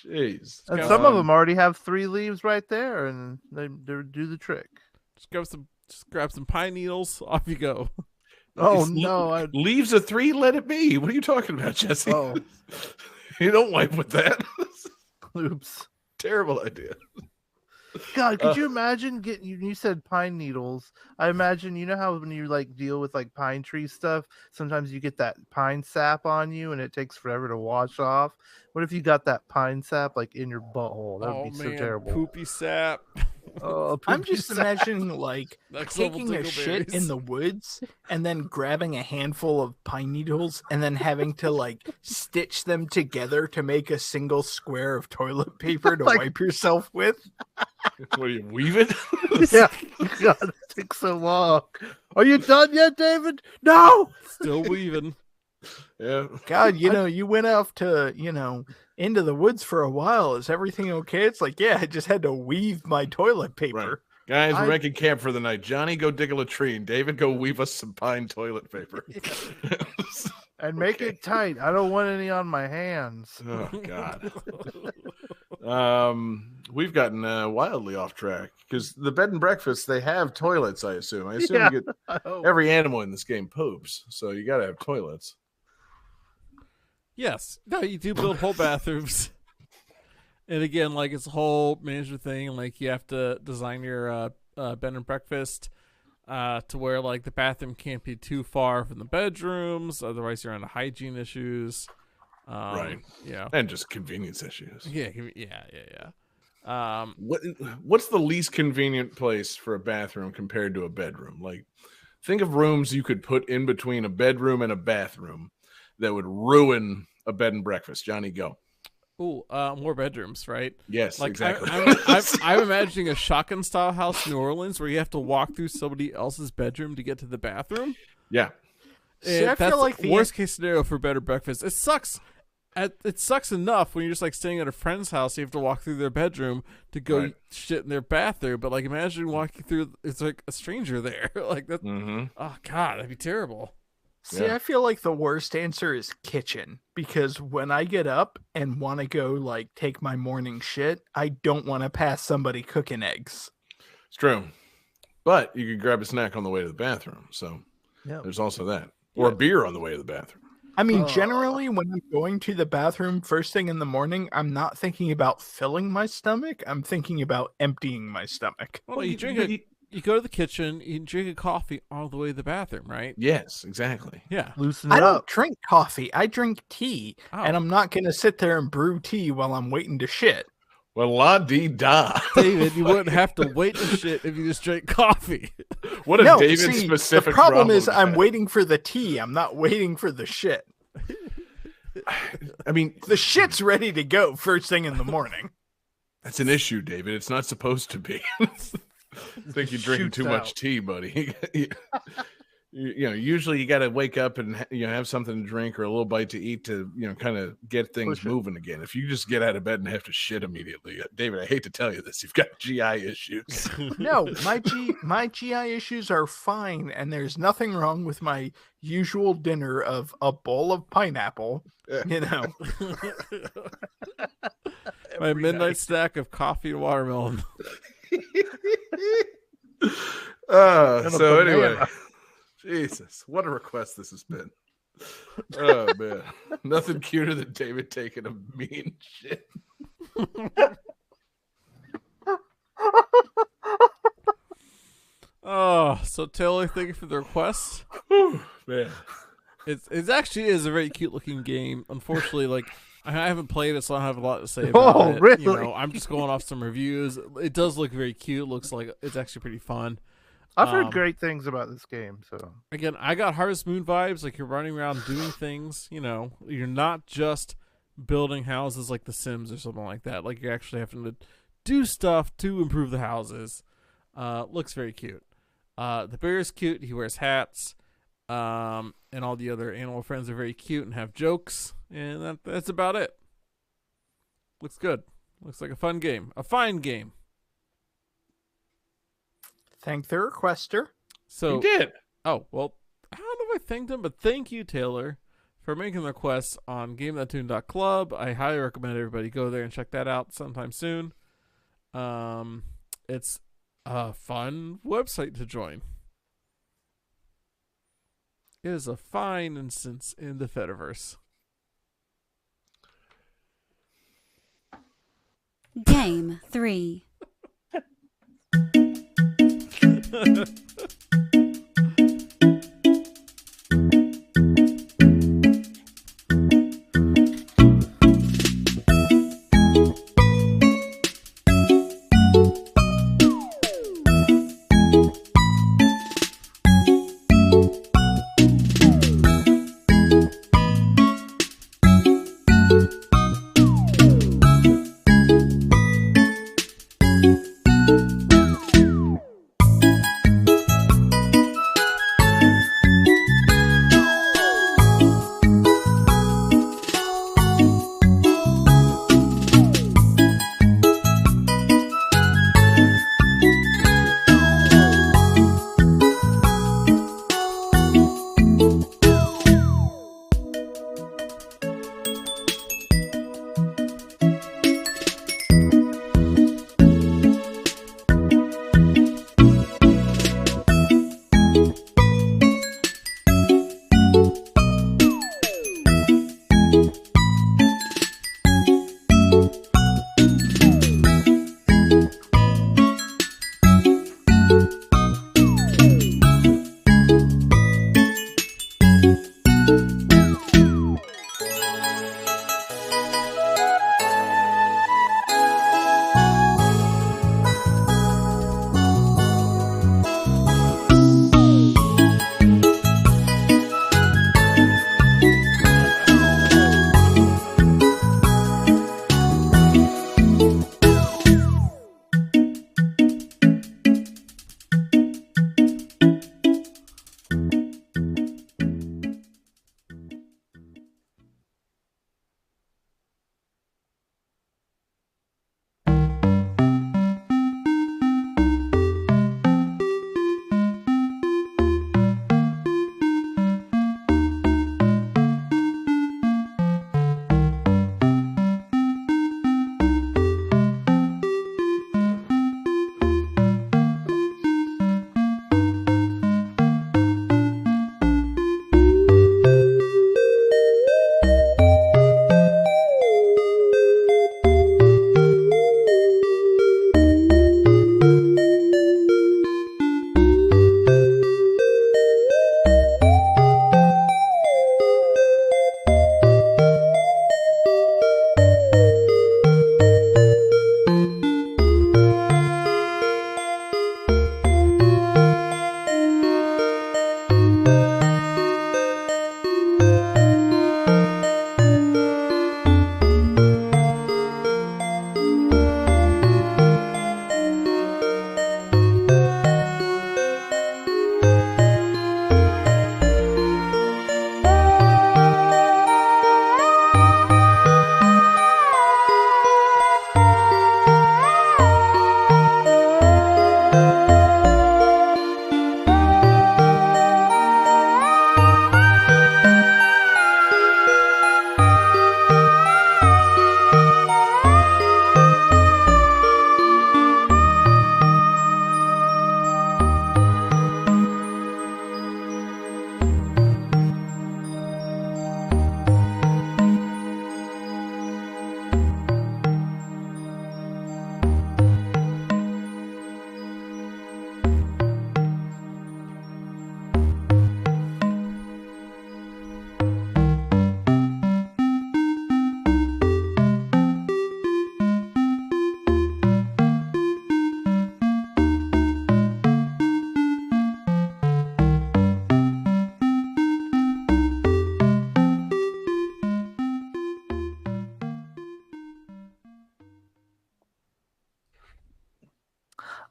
Jeez. And Got some of Um, them already have 3 leaves right there, and they do the trick. Just grab some pine needles. Off you go. Oh It's no! Leaves a 3, let it be. What are you talking about, Jesse? Oh. You don't wipe with that. Oops. Terrible idea. God, could you imagine getting? You said pine needles. I imagine you know how when you like deal with like pine tree stuff, sometimes you get that pine sap on you, and it takes forever to wash off. What if you got that pine sap like in your butthole? That would Oh be so man, terrible. poopy sap. Oh, I'm poopy just sap. imagining like Next level taking a shit dingleberries. in the woods and then grabbing a handful of pine needles and then having to like stitch them together to make a single square of toilet paper to Like- wipe yourself with. What do you weave it? Yeah, God, it takes so long. Are you done yet, David? No. Still weaving. Yeah. God, you went off to, into the woods for a while. Is everything okay? It's like, yeah, I just had to weave my toilet paper. Guys, we're I- making camp for the night. Johnny, go dig a latrine. David, go weave us some pine toilet paper. And make it tight. I don't want any on my hands. Oh God. We've gotten wildly off track because the bed and breakfast they have toilets. I assume. Yeah. You get every animal in this game poops, so you got to have toilets. Yes. No, you do build whole bathrooms. And again, like it's a whole management thing. Like you have to design your bed and breakfast to where like the bathroom can't be too far from the bedrooms, otherwise you're into hygiene issues. Right. Yeah. And just convenience issues. Yeah. What's the least convenient place for a bathroom compared to a bedroom? Like, think of rooms you could put in between a bedroom and a bathroom that would ruin a bed and breakfast. Johnny, go. Ooh, more bedrooms, right? Yes, Like exactly. I'm imagining a shotgun style house in New Orleans where you have to walk through somebody else's bedroom to get to the bathroom. Yeah. See, I That's feel like the worst case scenario for bed and breakfast. It sucks. It sucks enough when you're just like staying at a friend's house. You have to walk through their bedroom to go Right. shit in their bathroom. But like, imagine walking through. It's like a stranger there. Like that. Mm-hmm. Oh God, that'd be terrible. See, Yeah. I feel like the worst answer is kitchen because when I get up and want to go like take my morning shit, I don't want to pass somebody cooking eggs. It's true. But you could grab a snack on the way to the bathroom. So Yeah. there's also that. Or a beer on the way to the bathroom. I mean, Oh. generally, when I'm going to the bathroom first thing in the morning, I'm not thinking about filling my stomach. I'm thinking about emptying my stomach. Well, you drink you go to the kitchen. You drink a coffee all the way to the bathroom, right? Yes, exactly. Yeah. Loosen I it don't up. drink coffee. I drink tea, Oh. and I'm not going to sit there and brew tea while I'm waiting to shit. Well, la dee da. David, you wouldn't have to wait to shit if you just drank coffee. What a No, David see, specific the problem is you I'm have. waiting for the tea. I'm not waiting for the shit. I mean, The shit's ready to go first thing in the morning. that's an issue, David. It's not supposed to be. I think you're drinking Shoots too much out. tea, buddy. usually you got to wake up and have something to drink or a little bite to eat to kind of get things Push it. moving again. If you just get out of bed and have to shit immediately, David, I hate to tell you this, you've got GI issues. No, my GI issues are fine, and there's nothing wrong with my usual dinner of a bowl of pineapple. My midnight snack of coffee and watermelon. So anyway, Jesus, what a request this has been. Oh man, nothing cuter than David taking a mean shit. Oh, so Taylor, thank you for the request. Man, It actually is a very cute looking game. Unfortunately, like I haven't played it, so I don't have a lot to say about it. Really? I'm just going off some reviews. It does look very cute. It looks like it's actually pretty fun. I've heard great things about this game. So Again, I got Harvest Moon vibes. Like you're running around doing things. You're not just building houses like The Sims or something like that. Like you're actually having to do stuff to improve the houses. Looks very cute. The bear is cute. He wears hats. And all the other animal friends are very cute and have jokes. And that's about it. Looks good. Looks like a fun game. A fine game. Thank the requester. So you did. Oh, well, I don't know if I thanked him, but thank you, Taylor, for making the request on GameThatTune.club. I highly recommend everybody go there and check that out sometime soon. It's a fun website to join. It is a fine instance in the Fediverse. Game 3.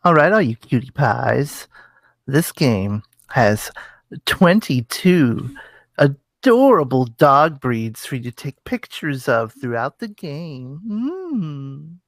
All right, all you cutie pies. This game has 22 adorable dog breeds for you to take pictures of throughout the game.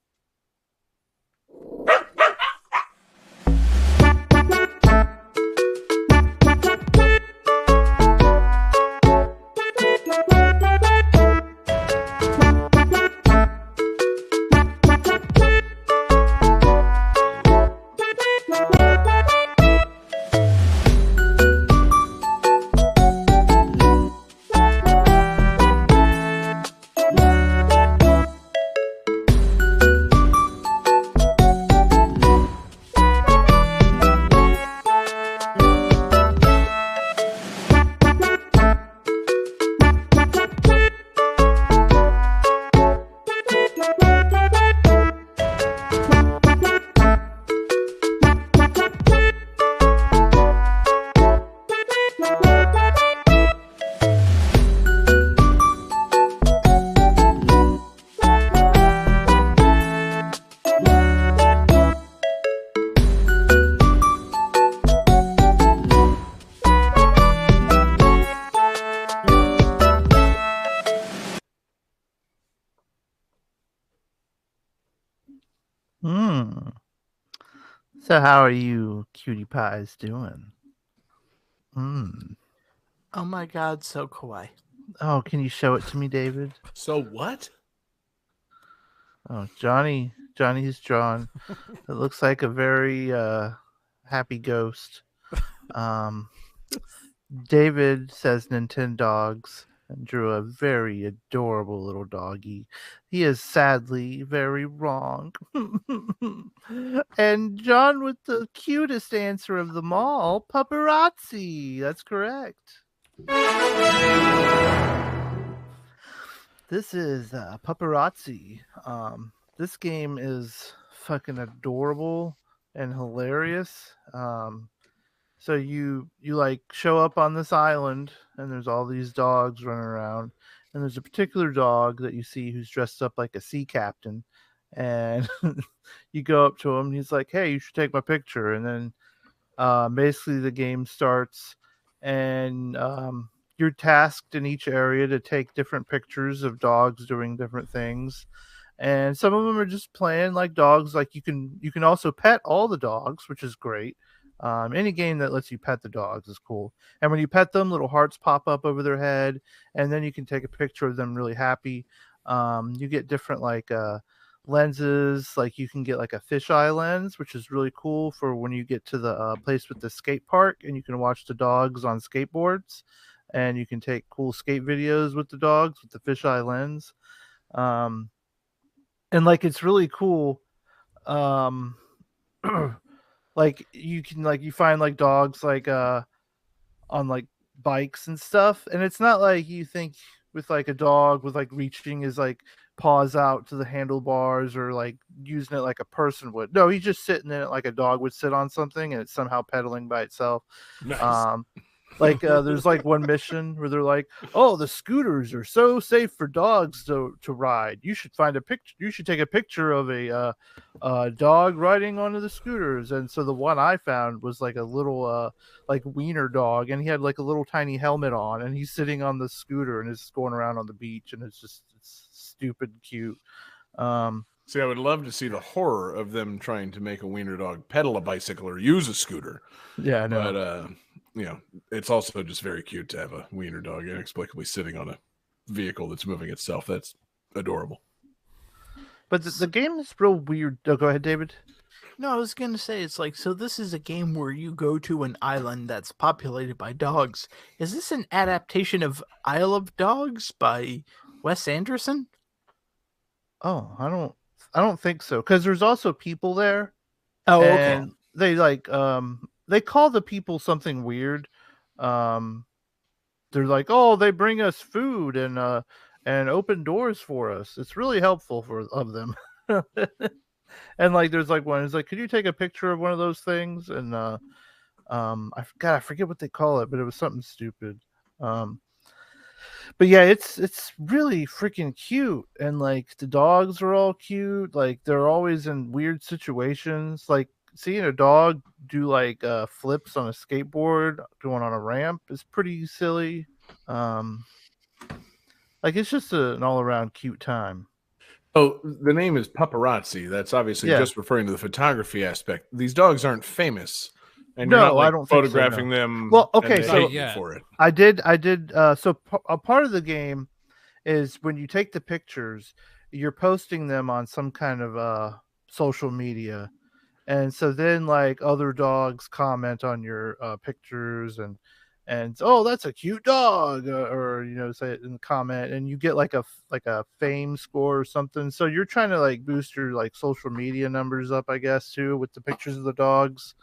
So how are you cutie pies doing? Oh my god, so kawaii. Oh, can you show it to me, David? So what? Oh, Johnny has drawn. It looks like a very happy ghost. David says Nintendogs and drew a very adorable little doggy. He is sadly very wrong. And John with the cutest answer of them all, paparazzi. That's correct. This is paparazzi. This game is fucking adorable and hilarious. So you like show up on this island and there's all these dogs running around, and there's a particular dog that you see who's dressed up like a sea captain, and you go up to him and he's like, hey, you should take my picture. And then basically the game starts, and you're tasked in each area to take different pictures of dogs doing different things. And some of them are just playing like dogs. Like you can also pet all the dogs, which is great. Any game that lets you pet the dogs is cool. And when you pet them, little hearts pop up over their head, and then you can take a picture of them really happy. You get different like lenses. Like you can get like a fisheye lens, which is really cool for when you get to the place with the skate park, and you can watch the dogs on skateboards, and you can take cool skate videos with the dogs with the fisheye lens. And like it's really cool. Like you can like you find like dogs like on like bikes and stuff, and it's not like you think with like a dog with like reaching his like paws out to the handlebars or like using it like a person would. No, he's just sitting in it like a dog would sit on something, and it's somehow pedaling by itself. Nice. Like there's like one mission where they're like, oh, the scooters are so safe for dogs to ride. You should find a picture. You should take a picture of a dog riding onto the scooters. And so the one I found was like a little like wiener dog, and he had like a little tiny helmet on, and he's sitting on the scooter and is going around on the beach, and it's stupid and cute. See, I would love to see the horror of them trying to make a wiener dog pedal a bicycle or use a scooter. Yeah, I know. But you know, it's also just very cute to have a wiener dog inexplicably sitting on a vehicle that's moving itself. That's adorable. But the game is real weird. Oh, go ahead, David. No, I was going to say, it's like, so this is a game where you go to an island that's populated by dogs. Is this an adaptation of Isle of Dogs by Wes Anderson? Oh, I don't think so, because there's also people there. Oh, and okay. they like they call the people something weird. They're like, oh, they bring us food and open doors for us. It's really helpful of them. And like there's like one, it's like, could you take a picture of one of those things? And I forget what they call it, but it was something stupid. But yeah, it's really freaking cute, and like the dogs are all cute. Like they're always in weird situations. Like seeing a dog do like flips on a skateboard going on a ramp is pretty silly. Like it's just an all around cute time. Oh, the name is paparazzi. That's obviously Yeah. just referring to the photography aspect. These dogs aren't famous, and No, you're not like, I don't think so, photographing no. them. Well, and okay, they so- hate you for it. I did. So a part of the game is when you take the pictures, you're posting them on some kind of social media, and so then like other dogs comment on your pictures and oh, that's a cute dog, or say it in the comment, and you get like a fame score or something. So you're trying to like boost your like social media numbers up, I guess, too, with the pictures of the dogs.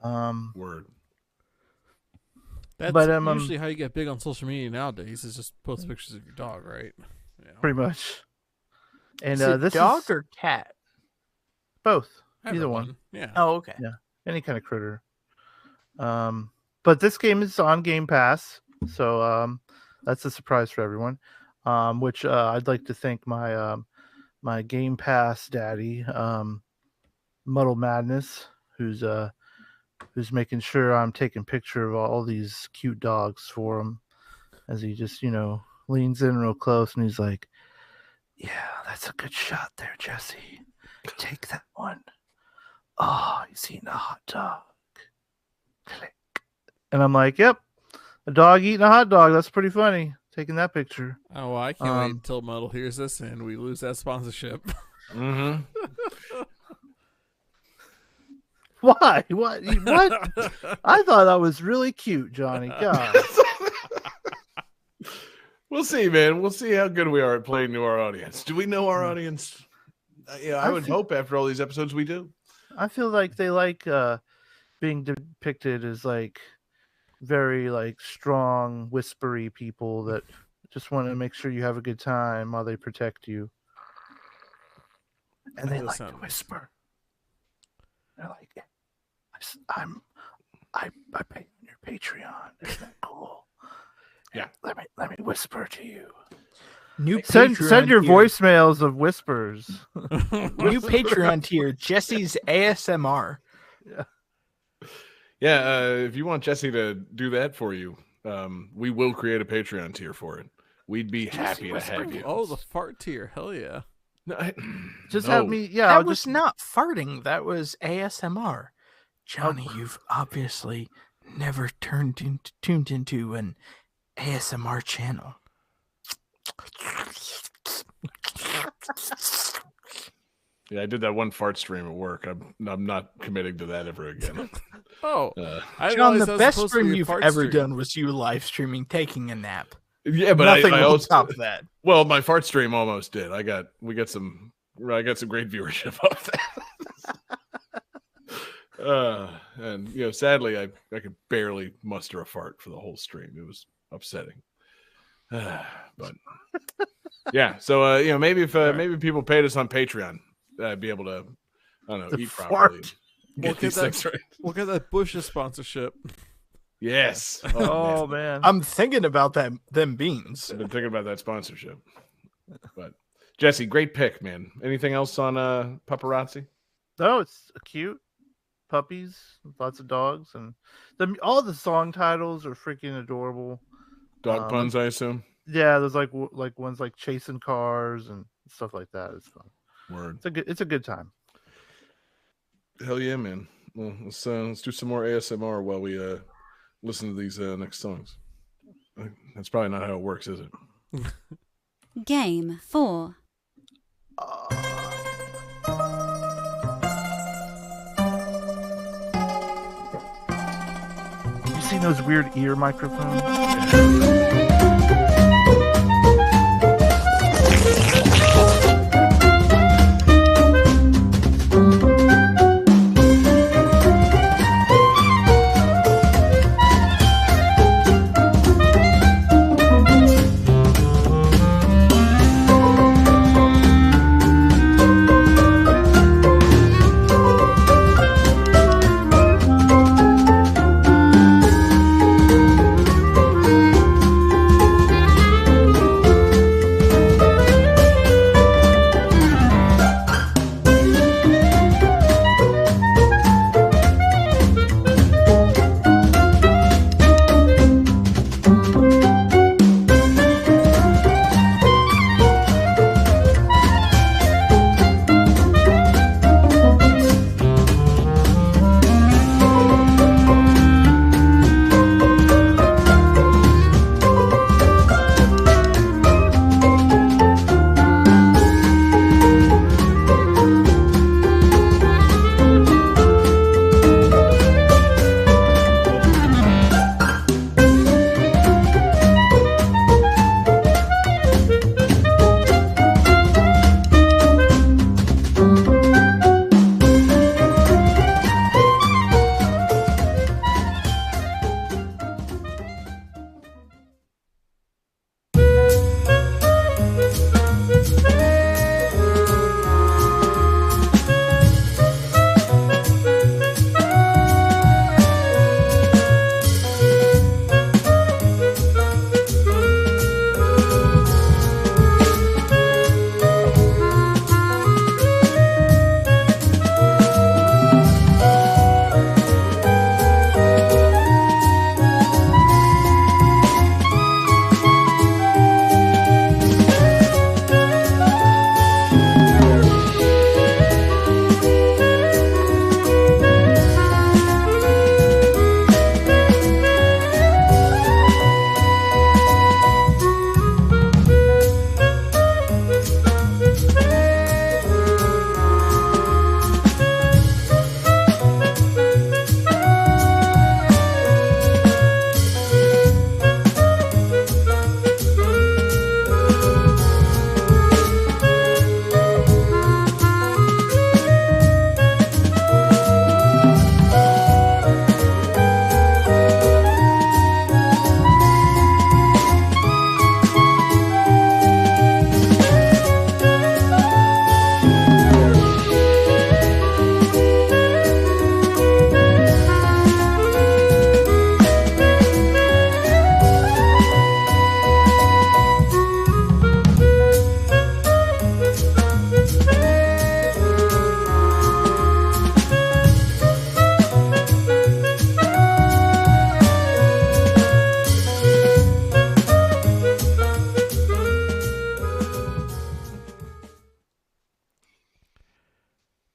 Word. That's But, usually how you get big on social media nowadays. Is just post pictures of your dog, right? Yeah. Pretty much. And Is it this dog is or cat? both, Either either one. Yeah. Oh, okay. Yeah. Any kind of critter. But this game is on Game Pass, so that's a surprise for everyone. Which I'd like to thank my my Game Pass daddy, Muddle Madness, who's making sure I'm taking picture of all these cute dogs for him, as he just leans in real close and he's like, "Yeah, that's a good shot there, Jesse. Take that one. Oh, he's eating a hot dog. Click." And I'm like, "Yep, a dog eating a hot dog. That's pretty funny. Taking that picture." Oh, well, I can't wait until Muddle hears this and we lose that sponsorship. Mm-hmm. Why? What? I thought that was really cute, Johnny. God. We'll see, man. We'll see how good we are at playing to our audience. Do we know our audience? I would hope after all these episodes we do. I feel like they like being depicted as like very like strong, whispery people that just want to make sure you have a good time while they protect you. And they That like to sounds- whisper. They're like, I pay on your Patreon. Isn't that cool? Yeah. Let me whisper to you. New Send Patreon your tier. voicemails of whispers. New Patreon tier, Jesse's ASMR. Yeah, if you want Jesse to do that for you, we will create a Patreon tier for it. We'd be happy to have you. Oh, the fart tier. Hell yeah. No, Just no. have me. Yeah, That I'll was just not farting. That was ASMR. Johnny, you've obviously never tuned into an ASMR channel. Yeah, I did that one fart stream at work. I'm not committing to that ever again. Oh, I didn't John, realize the that was best supposed to stream be a you've fart ever stream. done was you live streaming taking a nap. Yeah, but Nothing I will also top that. well, my fart stream almost did. I got some great viewership off that. And sadly, I could barely muster a fart for the whole stream. It was upsetting. But yeah, so maybe if maybe people paid us on Patreon, I'd be able to I don't know The eat fart. properly. We'll Get these get that- things right. We'll get that Bush's sponsorship. Yes. Oh man. man. I'm thinking about them beans. I've been thinking about that sponsorship. But Jesse, great pick, man. Anything else on paparazzi? No, it's cute. Puppies, lots of dogs, and all the song titles are freaking adorable. Dog puns, I assume. Yeah, there's like ones like chasing cars and stuff like that. It's fun. Word. It's a good time. Hell yeah, man. Well, let's do some more ASMR while we listen to these next songs. That's probably not how it works, is it? Game 4. You seen those weird ear microphones?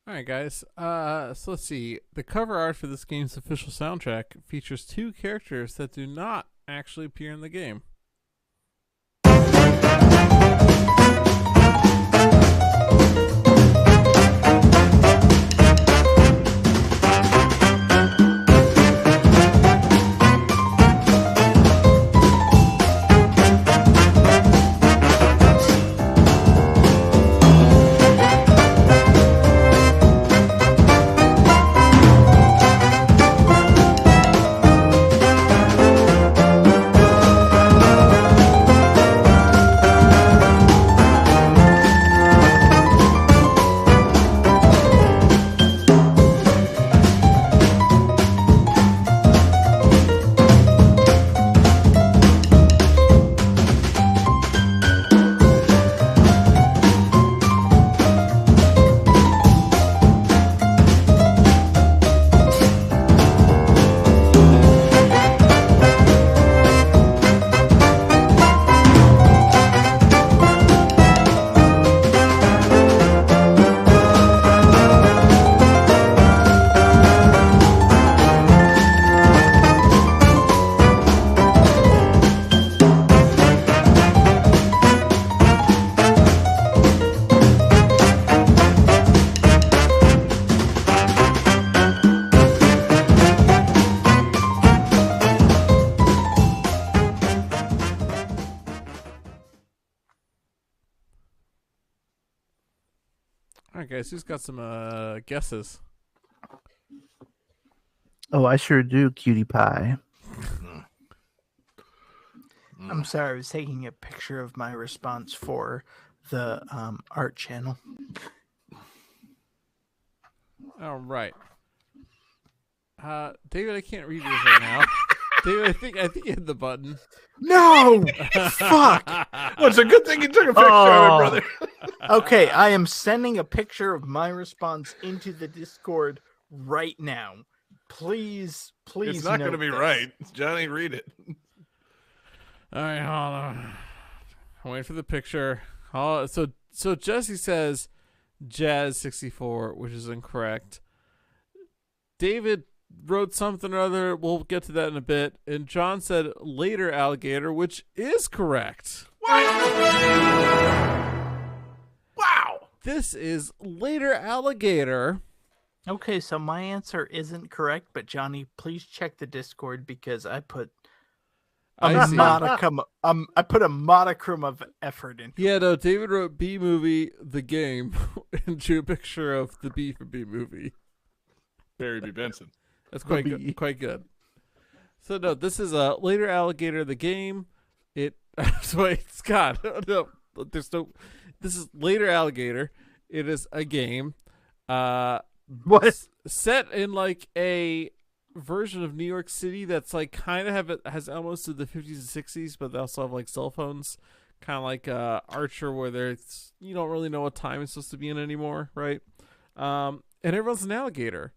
All right, guys. So let's see. The cover art for this game's official soundtrack features 2 characters that do not actually appear in the game. All right, guys. Who's got some guesses? Oh, I sure do, cutie pie. I'm sorry, I was taking a picture of my response for the art channel. All right. David, I can't read yours right now. David, I think you hit the button. No! Fuck! Well, it's a good thing you took a picture of it, brother. Okay, I am sending a picture of my response into the Discord right now. Please. It's not going to be right. Johnny, read it. All right, hold on. I'm waiting for the picture. So Jesse says Jazz64, which is incorrect. David wrote something or other. We'll get to that in a bit. And John said later alligator, which is correct. Wow. This is later alligator. Okay, so my answer isn't correct, but Johnny, please check the Discord because I put I see. I put a modicum of effort in. Yeah, no, David wrote B movie, the game, and drew a picture of the B for B movie. Barry B. Benson. That's quite good. Quite good. So no, this is a later alligator, the game. Wait, Scott. No, there's no. This is later alligator. It is a game. What? Set in like a version of New York City that's like kind of has almost to the 50s and 60s, but they also have like cell phones, kind of like Archer, where there's you don't really know what time it's supposed to be in anymore, right? And everyone's an alligator.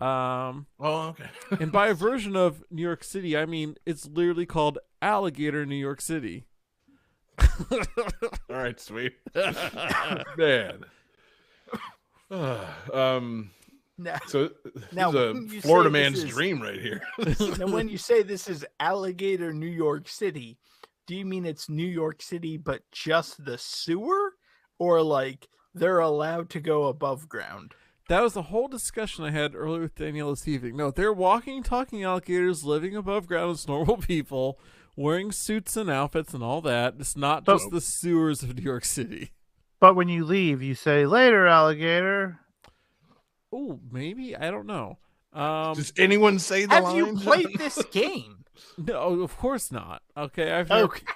Okay. And by a version of New York City, I mean it's literally called Alligator New York City. All right, sweet. Man. So Now, this when is you a Florida say man's this is- dream right here. Now, when you say this is Alligator New York City, do you mean it's New York City but just the sewer, or like they're allowed to go above ground? That was the whole discussion I had earlier with Danielle this evening. No, they're walking, talking alligators, living above ground as normal people, wearing suits and outfits and all that. It's not just the sewers of New York City. But when you leave, you say later, alligator. Oh, maybe? I don't know. Does anyone say the Have line? you played this game? No, of course not. Okay, I've Okay.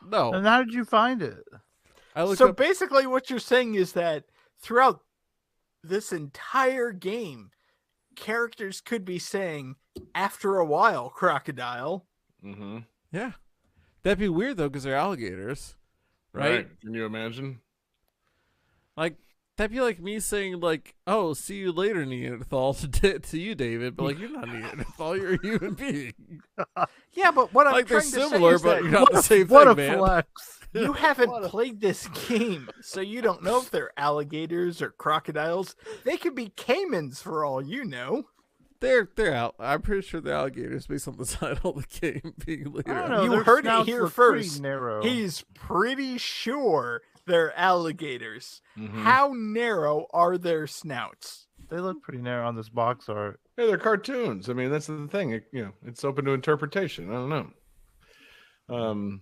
No. And how did you find it? I looked So up. basically, what you're saying is that throughout this entire game, characters could be saying, "After a while, crocodile." Mm-hmm. Yeah, that'd be weird though, because they're alligators, right? Can you imagine? Like, that'd be like me saying like, "Oh, see you later, Neanderthal," to you, David. But like, you're not Neanderthal. You're a human being. Yeah, but what I'm Like they're trying to say similar, is but that you're not the same What thing, a man. flex! you haven't played this game, so you don't know if they're alligators or crocodiles. They could be caimans for all you know. They're out. I'm pretty sure they're alligators based on the title of the game being later. I don't on. know, You their heard it snouts here look pretty first. Narrow. He's pretty sure they're alligators. Mhm. How narrow are their snouts? They look pretty narrow on this box art. Yeah, they're cartoons. I mean, that's the thing. It's open to interpretation. I don't know.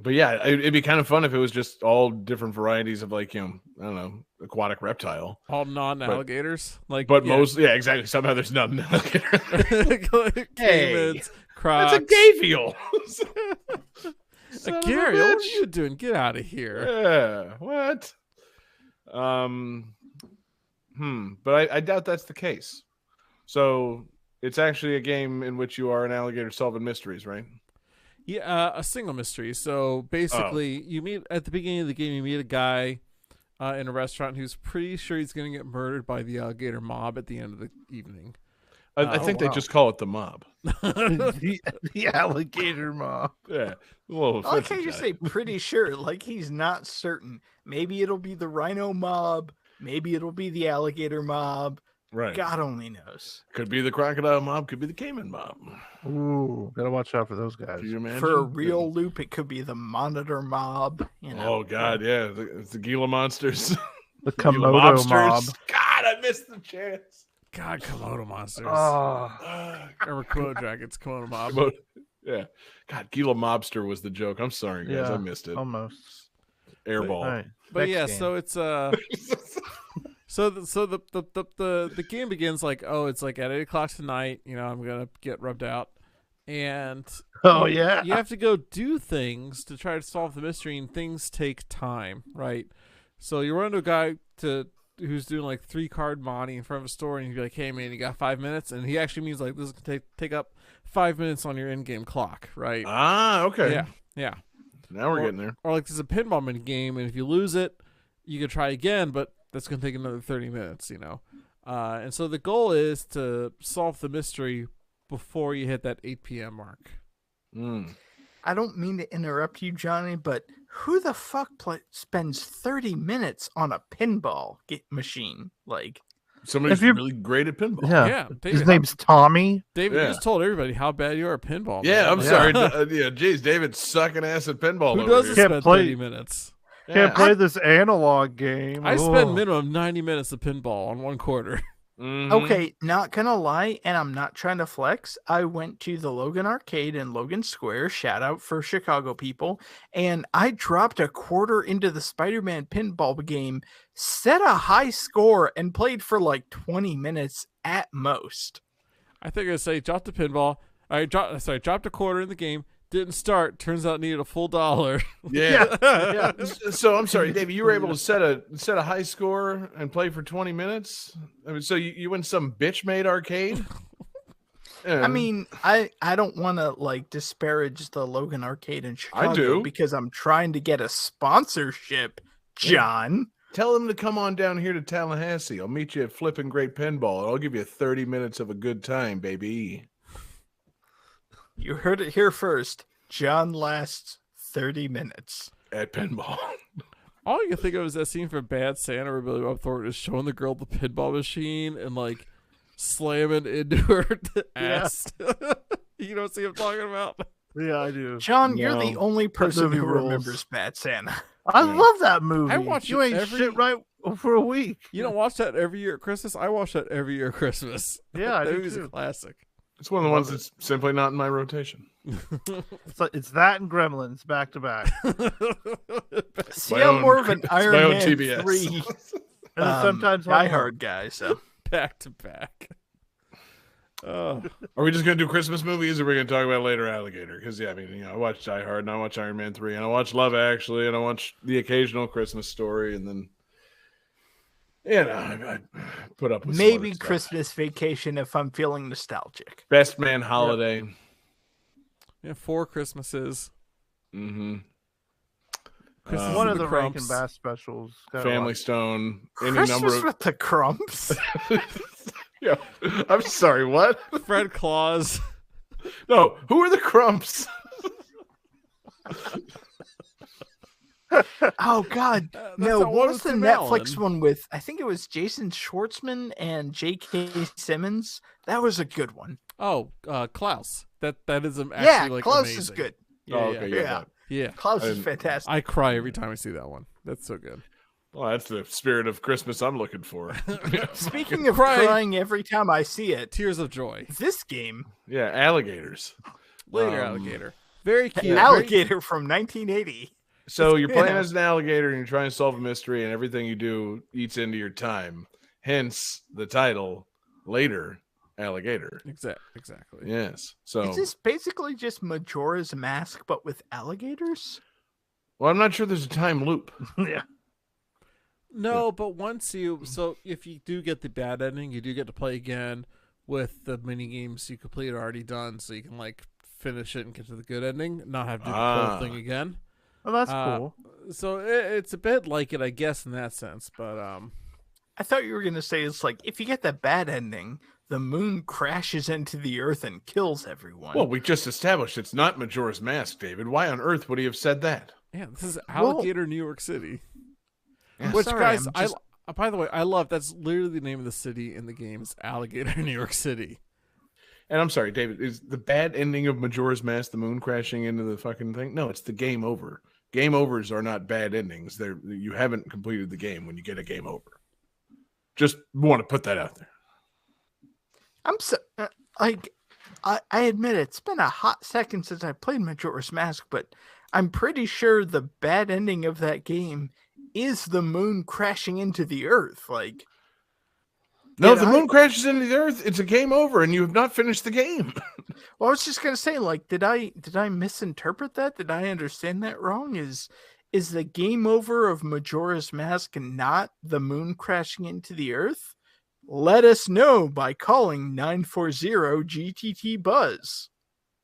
But yeah, it'd be kind of fun if it was just all different varieties of like, I don't know, aquatic reptile. All non-alligators, But exactly. Somehow there's not an alligator. caimans, crocs. That's a gavial. Son of a Gary, what are bitch. you doing? Get out of here. Yeah. What? But I doubt that's the case. So it's actually a game in which you are an alligator solving mysteries, right? Yeah, a single mystery. So basically, you meet at the beginning of the game. You meet a guy in a restaurant who's pretty sure he's going to get murdered by the alligator mob at the end of the evening. I think they just call it the mob. the alligator mob. Yeah. Whoa. I like how you say pretty sure, like he's not certain. Maybe it'll be the rhino mob. Maybe it'll be the alligator mob. Right. God only knows. Could be the crocodile mob. Could be the caiman mob. Ooh, gotta watch out for those guys. Can you imagine? For a real loop, it could be the monitor mob. You know. Oh God, yeah, it's the Gila monsters. The Gila Komodo mob. God, I missed the chance. God, Komodo monsters. Oh, Remember Komodo dragons, Komodo mob. Yeah. God, Gila mobster was the joke. I'm sorry, guys, Yeah. I missed it. almost. Airball. All right, But next yeah, game. so it's the game begins like, oh, it's like at 8:00 tonight. I'm gonna get rubbed out, and Oh yeah. you have to go do things to try to solve the mystery, and things take time, right? So you run into a guy who's doing like 3-card money in front of a store, and you'd be like, "Hey man, you got 5 minutes?" And he actually means like this is gonna take up 5 minutes on your in-game clock, right? Ah, okay. Yeah. Now we're getting there. Or like there's a pinball mini game, and if you lose it, you can try again, but that's gonna take another 30 minutes, And so the goal is to solve the mystery before you hit that 8 p.m. mark. Mm. I don't mean to interrupt you, Johnny, but who the fuck spends 30 minutes on a pinball machine? Like, Somebody's If you're- really great at pinball. Yeah, His name's Tommy. David, Yeah. you just told everybody how bad you are at pinball. Yeah, man. I'm sorry. Geez, David's sucking ass at pinball. Who over doesn't here. Can't spend play- 30 minutes? Can't play this analog game. I spend Ugh. minimum 90 minutes of pinball on one quarter. Mhm. okay, not gonna lie, and I'm not trying to flex. I went to the Logan Arcade in Logan Square, shout out for Chicago people, and I dropped a quarter into the Spider-Man pinball game, set a high score, and played for like 20 minutes at most. I think I say dropped a pinball. Dropped a quarter in the game. Didn't start. Turns out needed a full $1. Yeah. So I'm sorry, David. You were able to set a high score and play for 20 minutes. I mean, so you win some bitch made arcade. I mean, I don't want to like disparage the Logan Arcade in Chicago do. because I'm trying to get a sponsorship, John. tell him to come on down here to Tallahassee. I'll meet you at Flipping Great Pinball. I'll give you 30 minutes of a good time, baby. You heard it here first. John lasts 30 minutes. At pinball. All you can think of is that scene from Bad Santa where Billy Bob Thornton is showing the girl the pinball machine and like slamming into her ass. You don't see what I'm talking about? Yeah, I do. John, you're the No. only person movie who rules. remembers Bad Santa. I love that movie. I watch you it ain't every- shit right for a week. You don't watch that every year at Christmas? I watch that every year at Christmas. Yeah, I that do movie's a too. classic. It's one of the ones that's simply not in my rotation. It's that and Gremlins back to back. See, my I'm own- more of an it's my Iron own Man TBS. 3 And then sometimes Die Home Hard guy. So Back to back. Oh, Are we just gonna do Christmas movies, or are we gonna talk about later Alligator? Because I mean, I watched Die Hard, and I watched Iron Man 3, and I watched Love Actually, and I watched the occasional Christmas Story, and then I put up with some maybe other stuff. Christmas Vacation if I'm feeling nostalgic. Best Man Holiday. yeah, 4 Christmases. Mm-hmm. Christmas One with of the Rankin Crumps. Bass specials. Gotta Family watch. Stone, any Christmas number of. with the Crumps. Yeah, I'm sorry. What? Fred Claus. No, who are the Crumps? Oh God, That's no! that What one was with the Tim Netflix Allen. one with? I think it was Jason Schwartzman and J.K. Simmons. That was a good one. Oh, Klaus. That is actually Yeah, like Klaus amazing. is good. Yeah, Oh, yeah. okay, Yeah. yeah. Yeah. Klaus is And fantastic. I cry every time I see that one. That's so good. Well, that's the spirit of Christmas I'm looking for. Speaking of Crying. crying every time I see it, Tears of joy. this game, Yeah, alligators. Later, Um, alligator. Very cute. very- Alligator from 1980. So you're playing Yeah. as an alligator and you're trying to solve a mystery, and everything you do eats into your time. Hence the title, Later Alligator. Exactly. Yes. So, Is this basically just Majora's Mask but with alligators? well, I'm not sure there's a time loop. Yeah. No, but once you if you do get the bad ending, you do get to play again with the mini games you completed already done, so you can like finish it and get to the good ending, not have to do the Ah. whole thing again. Well, that's Uh, cool. So it's a bit like it, I guess, in that sense. But I thought you were going to say it's like if you get the bad ending, the moon crashes into the earth and kills everyone. Well, we just established it's not Majora's Mask, David. Why on earth would he have said that? yeah, this is Alligator, New York City. I'm Which, sorry, guys, I'm just- by the way, I love. That's literally the name of the city in the games, Alligator, New York City. And I'm sorry, David, is the bad ending of Majora's Mask the moon crashing into the fucking thing? No, it's the game over. Game overs are not bad endings. You haven't completed the game when you get a game over. Just want to put that out there. I'm so like I admit it's been a hot second since I played Majora's Mask, but I'm pretty sure the bad ending of that game is the moon crashing into the earth. Like, No, Did if the I- moon crashes into the earth, it's a game over, and you have not finished the game. well, I was just gonna say, like, did I misinterpret that? Did I understand that wrong? Is the game over of Majora's Mask not the moon crashing into the earth? Let us know by calling 940 GTT Buzz.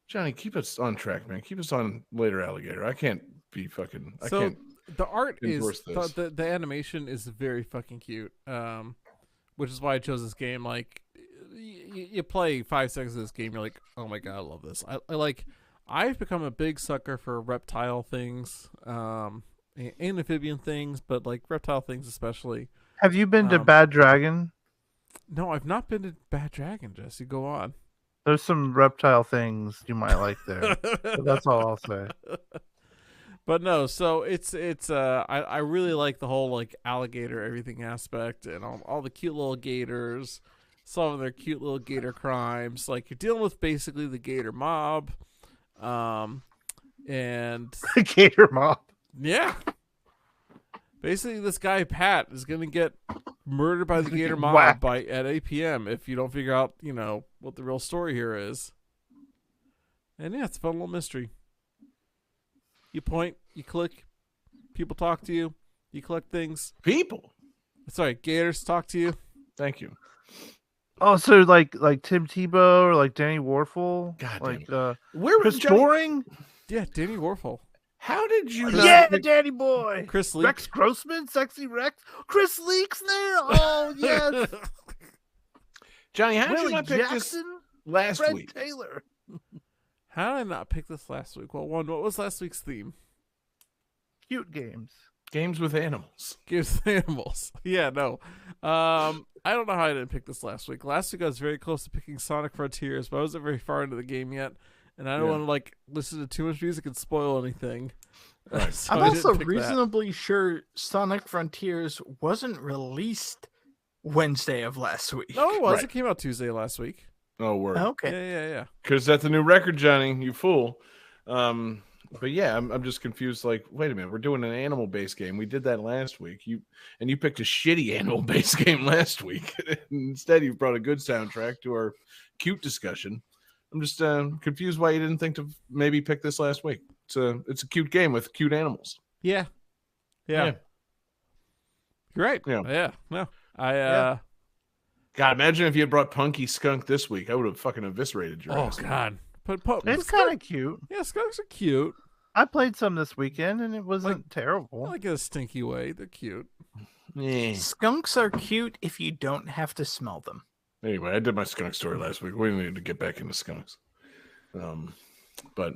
Johnny, keep us on track, man. Keep us on Later Alligator. I can't be fucking. I So can't. the art is endorse this. the animation is very fucking cute. Which is why I chose this game. Like, you play 5 seconds of this game, you're like, oh my god, I love this. I've become a big sucker for reptile things, and amphibian things, but like reptile things especially. Have you been to um, Bad Dragon? No, I've not been to Bad Dragon, Jesse. Go on. There's some reptile things you might like there. But that's all I'll say. But no, so it's I really like the whole like alligator everything aspect and all the cute little gators solving their cute little gator crimes. Like you're dealing with basically the gator mob, and Gator Mob. yeah, basically this guy Pat is gonna get murdered by the gator mob Whacked. at 8 p.m. if you don't figure out what the real story here is. And yeah, it's a fun little mystery. You point, you click, people talk to you, you collect things. People. Sorry, gators talk to you. Thank you. Oh, so like Tim Tebow or like Danny Warfel? God damn like it. Where Chris was Johnny? Doring? Yeah, Danny Warfel. How did you not Yeah, pick- Danny boy. Chris Lee. Rex Grossman, Sexy Rex. Chris Leak's there. Oh yes. Johnny? How did you Willie not pick this Jackson. last Fred week? Taylor. How did I not pick this last week? Well, what was last week's theme? Cute games. Games with animals. Gives animals. Yeah, no. I don't know how I didn't pick this last week. Last week I was very close to picking Sonic Frontiers, but I wasn't very far into the game yet, and I don't Yeah. want to like listen to too much music and spoil anything. Right. So I'm I didn't also pick that. reasonably sure Sonic Frontiers wasn't released Wednesday of last week. No, it was. Right. It came out Tuesday last week. Oh, word. Okay. Yeah. Because that's a new record, Johnny. You fool. But yeah, I'm just confused. Like, wait a minute, we're doing an animal-based game. We did that last week. You picked a shitty animal-based game last week. Instead, you brought a good soundtrack to our cute discussion. I'm just confused why you didn't think to maybe pick this last week. It's a cute game with cute animals. Yeah. You're right. Yeah. No. God, imagine if you had brought Punky Skunk this week. I would have fucking eviscerated your Oh ass. God. But It's kind of cute. yeah, skunks are cute. I played some this weekend, and it wasn't I terrible. like it a stinky way. They're cute. Skunks are cute if you don't have to smell them. Anyway, I did my skunk story last week. We need to get back into skunks. But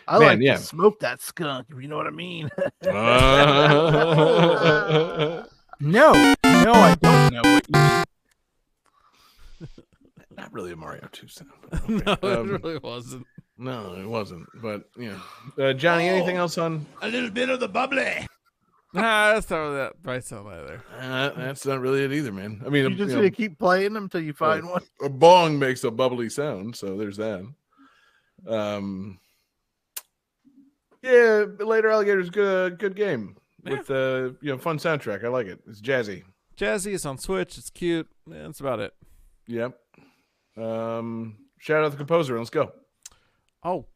I man, like yeah. to smoke that skunk, if you know what I mean. No, I don't know what you mean. Not really a Mario 2 sound. But okay. No, it really wasn't. No, it wasn't. But yeah, Johnny, anything else on? A little bit of the bubbly. Nah, that's not really that bright sound either. That's not really it either, man. I mean, You just gonna keep playing them until you find one. a bong makes a bubbly sound, so there's that. Yeah, Later Alligator's good game with fun soundtrack. I like it. It's jazzy. Jazzy, it's on Switch. It's cute. Yeah, that's about it. Yep. Shout out the composer. Let's go. Oh,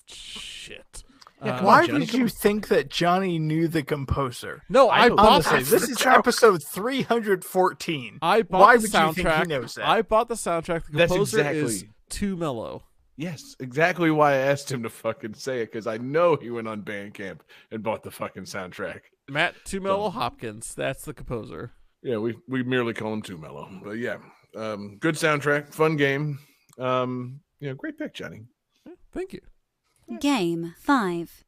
shit. Why did you think that Johnny knew the composer? No, I bought Honestly, this is episode 314. I bought Why the would you soundtrack. think he knows that? I bought the soundtrack. The That's composer exactly- is too mellow. Yes, exactly why I asked him to fucking say it, because I know he went on Bandcamp and bought the fucking soundtrack. Matt Too Mellow Hopkins. That's the composer. Yeah, we merely call him Too Mellow. But yeah, good soundtrack, fun game. Great pick, Johnny. Yeah, thank you. Game 5.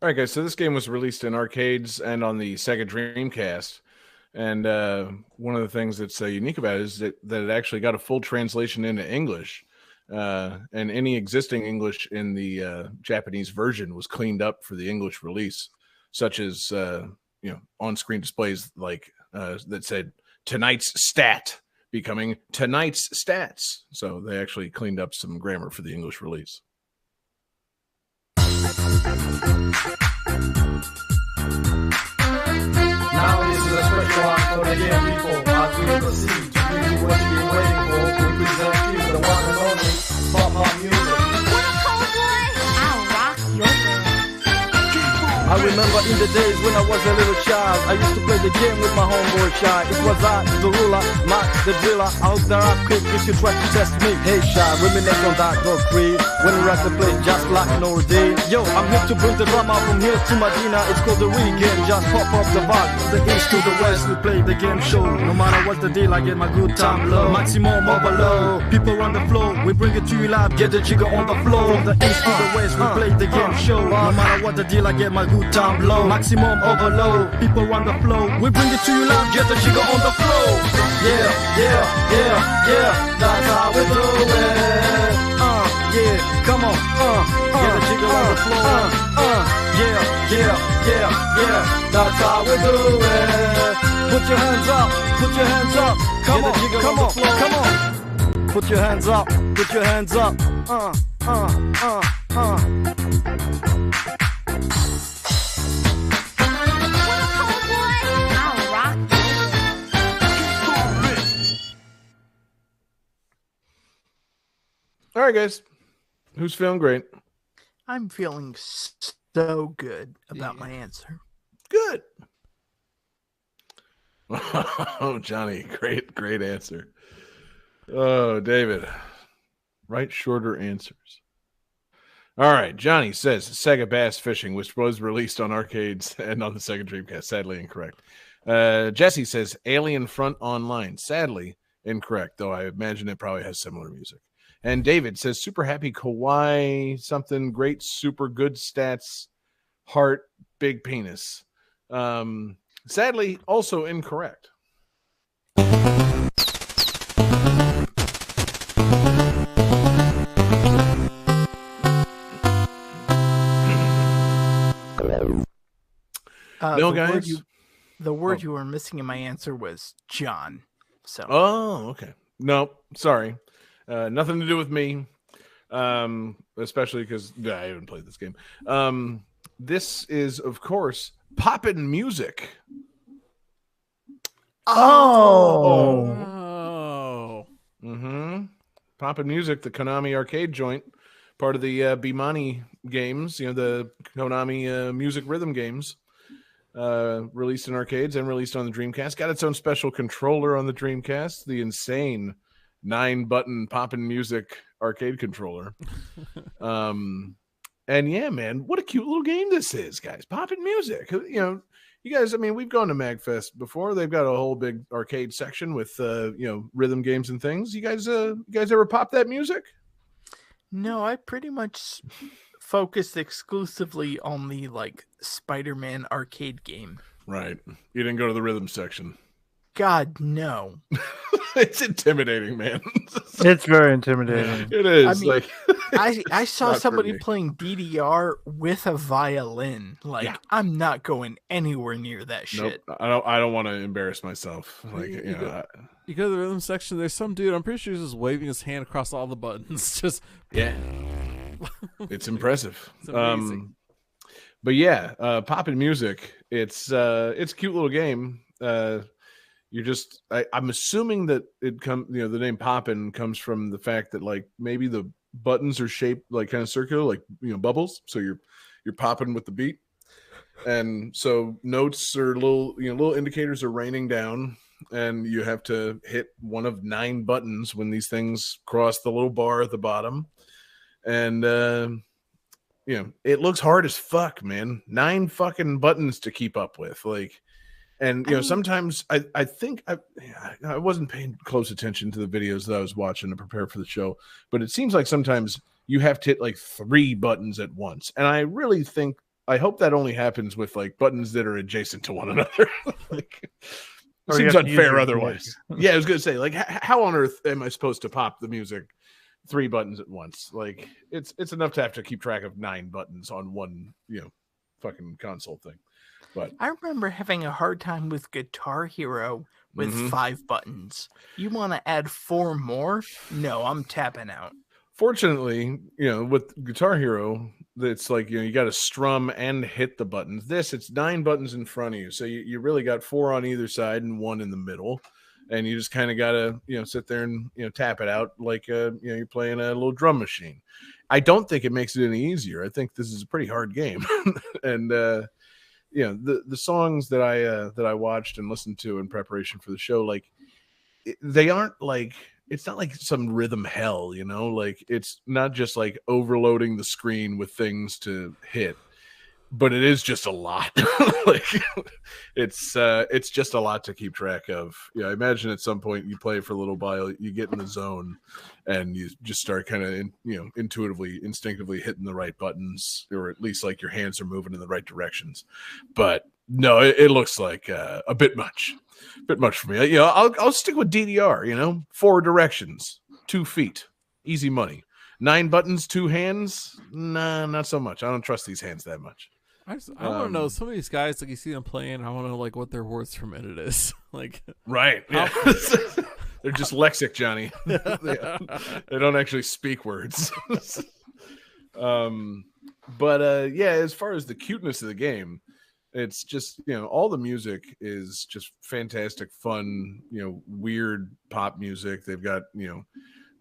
All right, guys. So this game was released in arcades and on the Sega Dreamcast. And one of the things that's unique about it is that it actually got a full translation into English. And any existing English in the Japanese version was cleaned up for the English release. such as on-screen displays like that said tonight's stat becoming tonight's stats. So they actually cleaned up some grammar for the English release. Now this is a special one for the game people. As we proceed to give you what you've been waiting for, we present you the one and only pop-up music. I'll rock your world. I remember in the days when I was a little child, I used to play the game with my homeboy Shy. It was I, the ruler, Mac, the driller. I hope that I'm quick if you try to test me. Hey Shy, reminisce on that dog free. When we rock the place just like an old day. Yo, I'm here to bring the drama from here to Medina. It's called the re-game, just pop up the vibe. From the east to the west, we play the game show. No matter what the deal, I get my good time low. Maximum overload, people on the floor. We bring it to you live, get the jigger on the floor. From the east to the west, we play the game show. No matter what the deal, I get my good time low. Maximum overload, people on the floor. We bring it to you live, get the jigger on the floor. Yeah, yeah, yeah, yeah, that's how we do it. Yeah, come on, get the jigger on the floor. Yeah, yeah, yeah, yeah, that's how we do it. Put your hands up, put your hands up. Come on, come on, come on. Put your hands up, put your hands up. I'll rock All right, guys. Who's feeling great? I'm feeling so good about my answer. Good. Oh, Johnny, great answer. Oh, David, write shorter answers. All right, Johnny says Sega Bass Fishing, which was released on arcades and on the Sega Dreamcast. Sadly incorrect. Jesse says Alien Front Online. Sadly incorrect, though I imagine it probably has similar music. And David says Super Happy Kawaii, something great, super good stats, heart, big penis. Sadly, also incorrect. No, guys. The word you were missing in my answer was John. So. Oh, okay. No, sorry. Nothing to do with me. Especially because I haven't played this game. This is, of course, Poppin' Music. Oh. Mm-hmm. Poppin' Music, the Konami arcade joint, part of the Bimani games, the Konami music rhythm games, released in arcades and released on the Dreamcast. Got its own special controller on the Dreamcast, the insane 9-button Poppin' Music arcade controller. And yeah, man, what a cute little game this is, guys. Poppin' Music. You guys, I mean, we've gone to MagFest before. They've got a whole big arcade section with rhythm games and things. You guys ever pop that music? No, I pretty much focused exclusively on the Spider-Man arcade game. Right. You didn't go to the rhythm section. God, no. It's intimidating, man. It's very intimidating. It is. I mean, I saw not for somebody me. playing DDR with a violin. Yeah. I'm not going anywhere near that shit. Nope. I don't want to embarrass myself. You go to the rhythm section. There's some dude. I'm pretty sure he's just waving his hand across all the buttons. Just yeah. It's impressive. It's amazing. But yeah, Poppin' Music. It's a cute little game. I'm assuming that the name Poppin' comes from the fact that maybe the buttons are shaped kind of circular, bubbles. So you're popping with the beat, and so notes or little indicators are raining down, and you have to hit one of 9 buttons when these things cross the little bar at the bottom, and it looks hard as fuck, man. 9 fucking buttons to keep up with, And sometimes I think I wasn't paying close attention to the videos that I was watching to prepare for the show, but it seems like sometimes you have to hit 3 buttons at once, and I hope that only happens with buttons that are adjacent to one another. It Or you seems have to use unfair your otherwise. Yeah, I was gonna say how on earth am I supposed to pop the music 3 buttons at once? It's enough to have to keep track of 9 buttons on one fucking console thing. But I remember having a hard time with Guitar Hero with Mhm. 5 buttons. You want to add 4 more? No, I'm tapping out. fortunately, with Guitar Hero, it's like you got to strum and hit the buttons. It's 9 buttons in front of you, so you really got 4 on either side and 1 in the middle, and you just kind of gotta sit there and tap it out like you're playing a little drum machine. I don't think it makes it any easier. I think this is a pretty hard game, and the songs that I watched and listened to in preparation for the show, like they aren't like. It's not like some rhythm hell, like it's not just like overloading the screen with things to hit, but it is just a lot. Like it's just a lot to keep track of. I imagine at some point you play for a little while, you get in the zone and you just start kind of, instinctively hitting the right buttons, or at least like your hands are moving in the right directions. But no, it looks like a bit much for me. I'll stick with DDR. 4 directions, 2 feet, easy money. 9 buttons, 2 hands. Nah, not so much. I don't trust these hands that much. I want to know some of these guys, like you see them playing. I want to know like what their words per minute is. Like, right? Yeah. They're just lexic, Johnny. They don't actually speak words. But as far as the cuteness of the game, it's just all the music is just fantastic, fun, weird pop music. They've got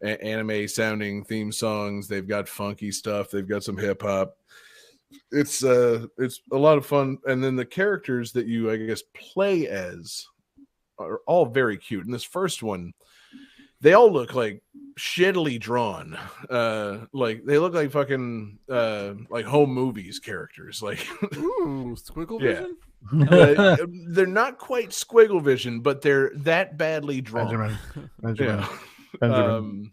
anime sounding theme songs. They've got funky stuff. They've got some hip hop. It's a lot of fun, and then the characters that you I guess play as are all very cute. In this first one, they all look like shittily drawn. Like they look like fucking like home movies characters. Like ooh, squiggle vision. They're not quite squiggle vision, but they're that badly drawn. Benjamin.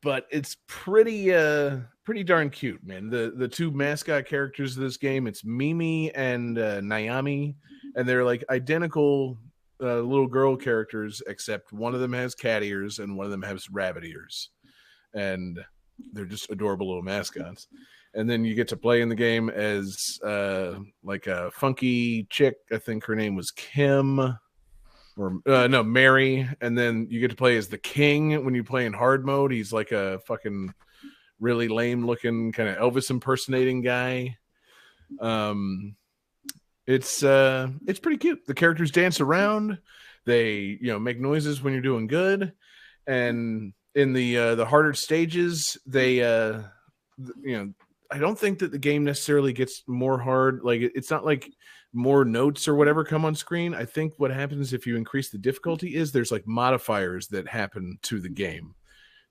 But it's pretty darn cute, man. The 2 mascot characters of this game, it's Mimi and Naomi, and they're like identical little girl characters, except one of them has cat ears and one of them has rabbit ears, and they're just adorable little mascots. And then you get to play in the game as like a funky chick. I think her name was Kim. Or no, Mary, and then you get to play as the king when you play in hard mode. He's like a fucking really lame looking kind of Elvis impersonating guy. It's pretty cute. The characters dance around. They make noises when you're doing good, and in the harder stages, they I don't think that the game necessarily gets more hard. Like it's not like more notes or whatever come on screen. I think what happens if you increase the difficulty is there's like modifiers that happen to the game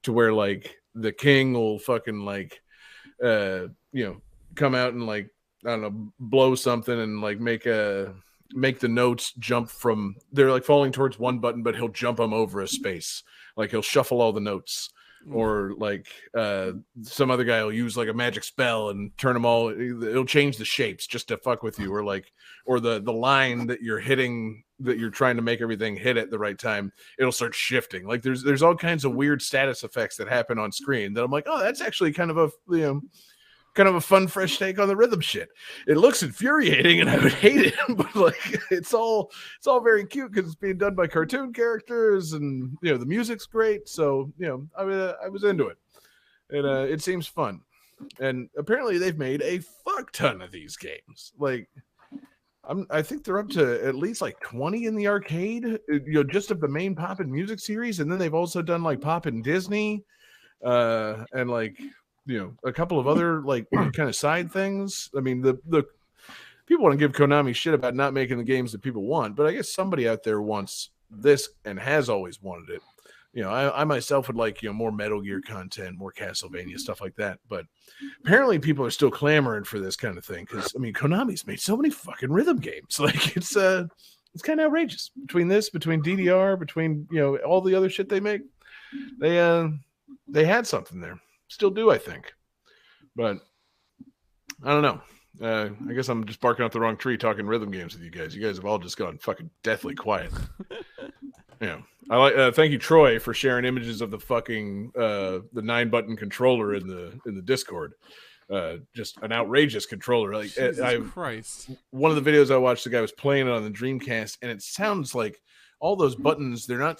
to where like the king will fucking like come out and like I don't know, blow something and like make the notes jump from they're like falling towards one button, but he'll jump them over a space. Like he'll shuffle all the notes. Or like some other guy will use like a magic spell and turn them all. It'll change the shapes just to fuck with you, or the line that you're hitting that you're trying to make everything hit at the right time. It'll start shifting. Like there's all kinds of weird status effects that happen on screen that I'm like, oh, that's actually kind of a fun, fresh take on the rhythm shit. It looks infuriating, and I would hate it, but like it's all very cute because it's being done by cartoon characters, and the music's great. So I was into it, and it seems fun. And apparently they've made a fuck ton of these games. Like I think they're up to at least like 20 in the arcade, just of the main Pop and Music series, and then they've also done like Pop and Disney, and like. A couple of other like kind of side things. I mean, the people want to give Konami shit about not making the games that people want, but I guess somebody out there wants this and has always wanted it. I myself would like more Metal Gear content, more Castlevania stuff like that. But apparently, people are still clamoring for this kind of thing because I mean, Konami's made so many fucking rhythm games. Like it's kind of outrageous between DDR, between all the other shit they make. They had something there. Still do, I think. But I don't know. I guess I'm just barking up the wrong tree talking rhythm games with you guys. You guys have all just gone fucking deathly quiet. I like. Thank you, Troy, for sharing images of the fucking the 9-button controller in the Discord. just an outrageous controller. Like Jesus Christ. one of the videos I watched, the guy was playing it on the Dreamcast, and it sounds like all those buttons, they're not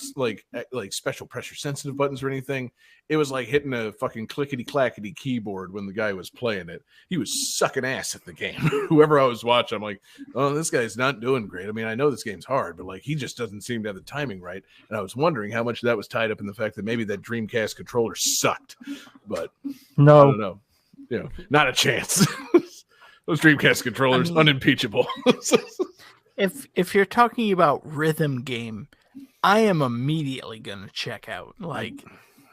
like special pressure sensitive buttons or anything. It was like hitting a fucking clickety clackety keyboard when the guy was playing it. He was sucking ass at the game. Whoever I was watching, I'm like, oh, this guy's not doing great. I mean, I know this game's hard, but like he just doesn't seem to have the timing right. And I was wondering how much of that was tied up in the fact that maybe that Dreamcast controller sucked. But I No, don't know. You know, not a chance. Those Dreamcast controllers, unimpeachable. If you're talking about rhythm game, I am immediately gonna check out. Like,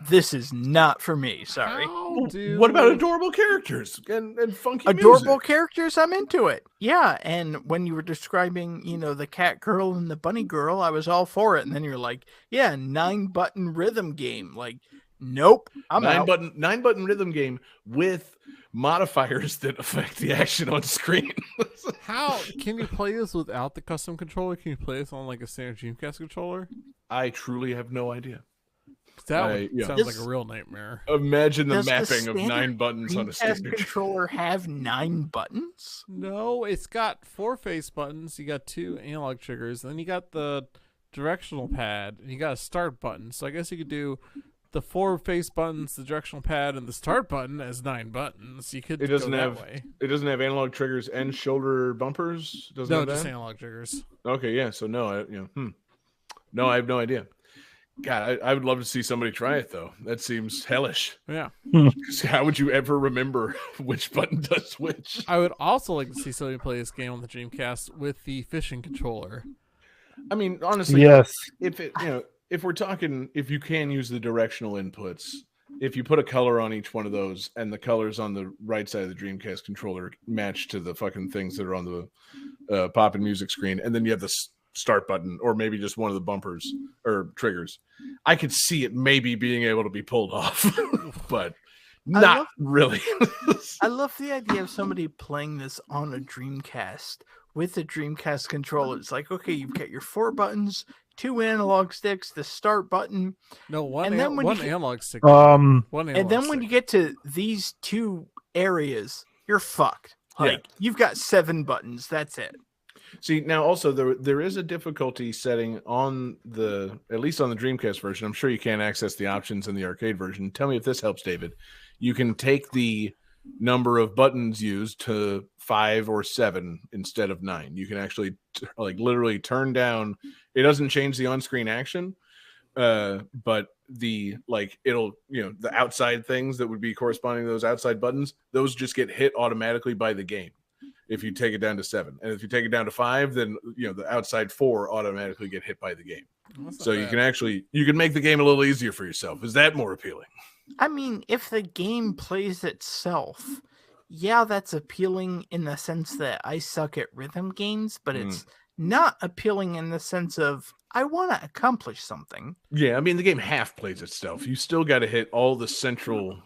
this is not for me. Sorry. How do- What about adorable characters and funky Adorable music? characters, I'm into it. Yeah, and when you were describing, the cat girl and the bunny girl, I was all for it. And then you're like, yeah, 9-button rhythm game. Like, nope, I'm out. 9-button rhythm game with modifiers that affect the action on screen. How can you play this without the custom controller? Can you play this on like a standard Dreamcast controller? I truly have no idea. That yeah. sounds like a real nightmare. Imagine the Does the mapping of 9 standard buttons on a Dreamcast standard controller have 9 buttons? No, it's got 4 face buttons. You got 2 analog triggers, and then you got the directional pad, and you got a start button. So I guess you could do the 4 face buttons, the directional pad, and the start button as 9 buttons. You could It doesn't go have that way. it doesn't have analog triggers and shoulder bumpers. Doesn't No, have just that? analog triggers. Okay, yeah. So no, no, I have no idea. God, I would love to see somebody try it though. That seems hellish. Yeah. 'Cause how would you ever remember which button does which? I would also like to see somebody play this game on the Dreamcast with the fishing controller. I mean, honestly, yes. if we're talking, if you can use the directional inputs, if you put a color on each one of those and the colors on the right side of the Dreamcast controller match to the fucking things that are on the pop and music screen, and then you have the start button or maybe just one of the bumpers or triggers, I could see it maybe being able to be pulled off, but not really. I love the idea of somebody playing this on a Dreamcast with a Dreamcast controller. It's like, okay, you've got your 4 buttons, 2 analog sticks, the start button, No, one And then when one you get- analog stick. Um, One and analog then when stick. you get to these 2 areas, you're fucked. Like, you've got 7 buttons. That's it. See, now also there is a difficulty setting on at least on the Dreamcast version. I'm sure you can't access the options in the arcade version. Tell me if this helps, David. You can take the number of buttons used to 5 or 7 instead of 9. You can actually literally turn down. It doesn't change the on-screen action, but it'll the outside things that would be corresponding to those outside buttons, those just get hit automatically by the game if you take it down to 7. And if you take it down to 5, then the outside 4 automatically get hit by the game. That's not So you bad. can make the game a little easier for yourself. Is that more appealing? I mean, if the game plays itself, yeah, that's appealing in the sense that I suck at rhythm games, but it's not appealing in the sense of I want to accomplish something. Yeah, I mean the game half plays itself. You still got to hit all the central,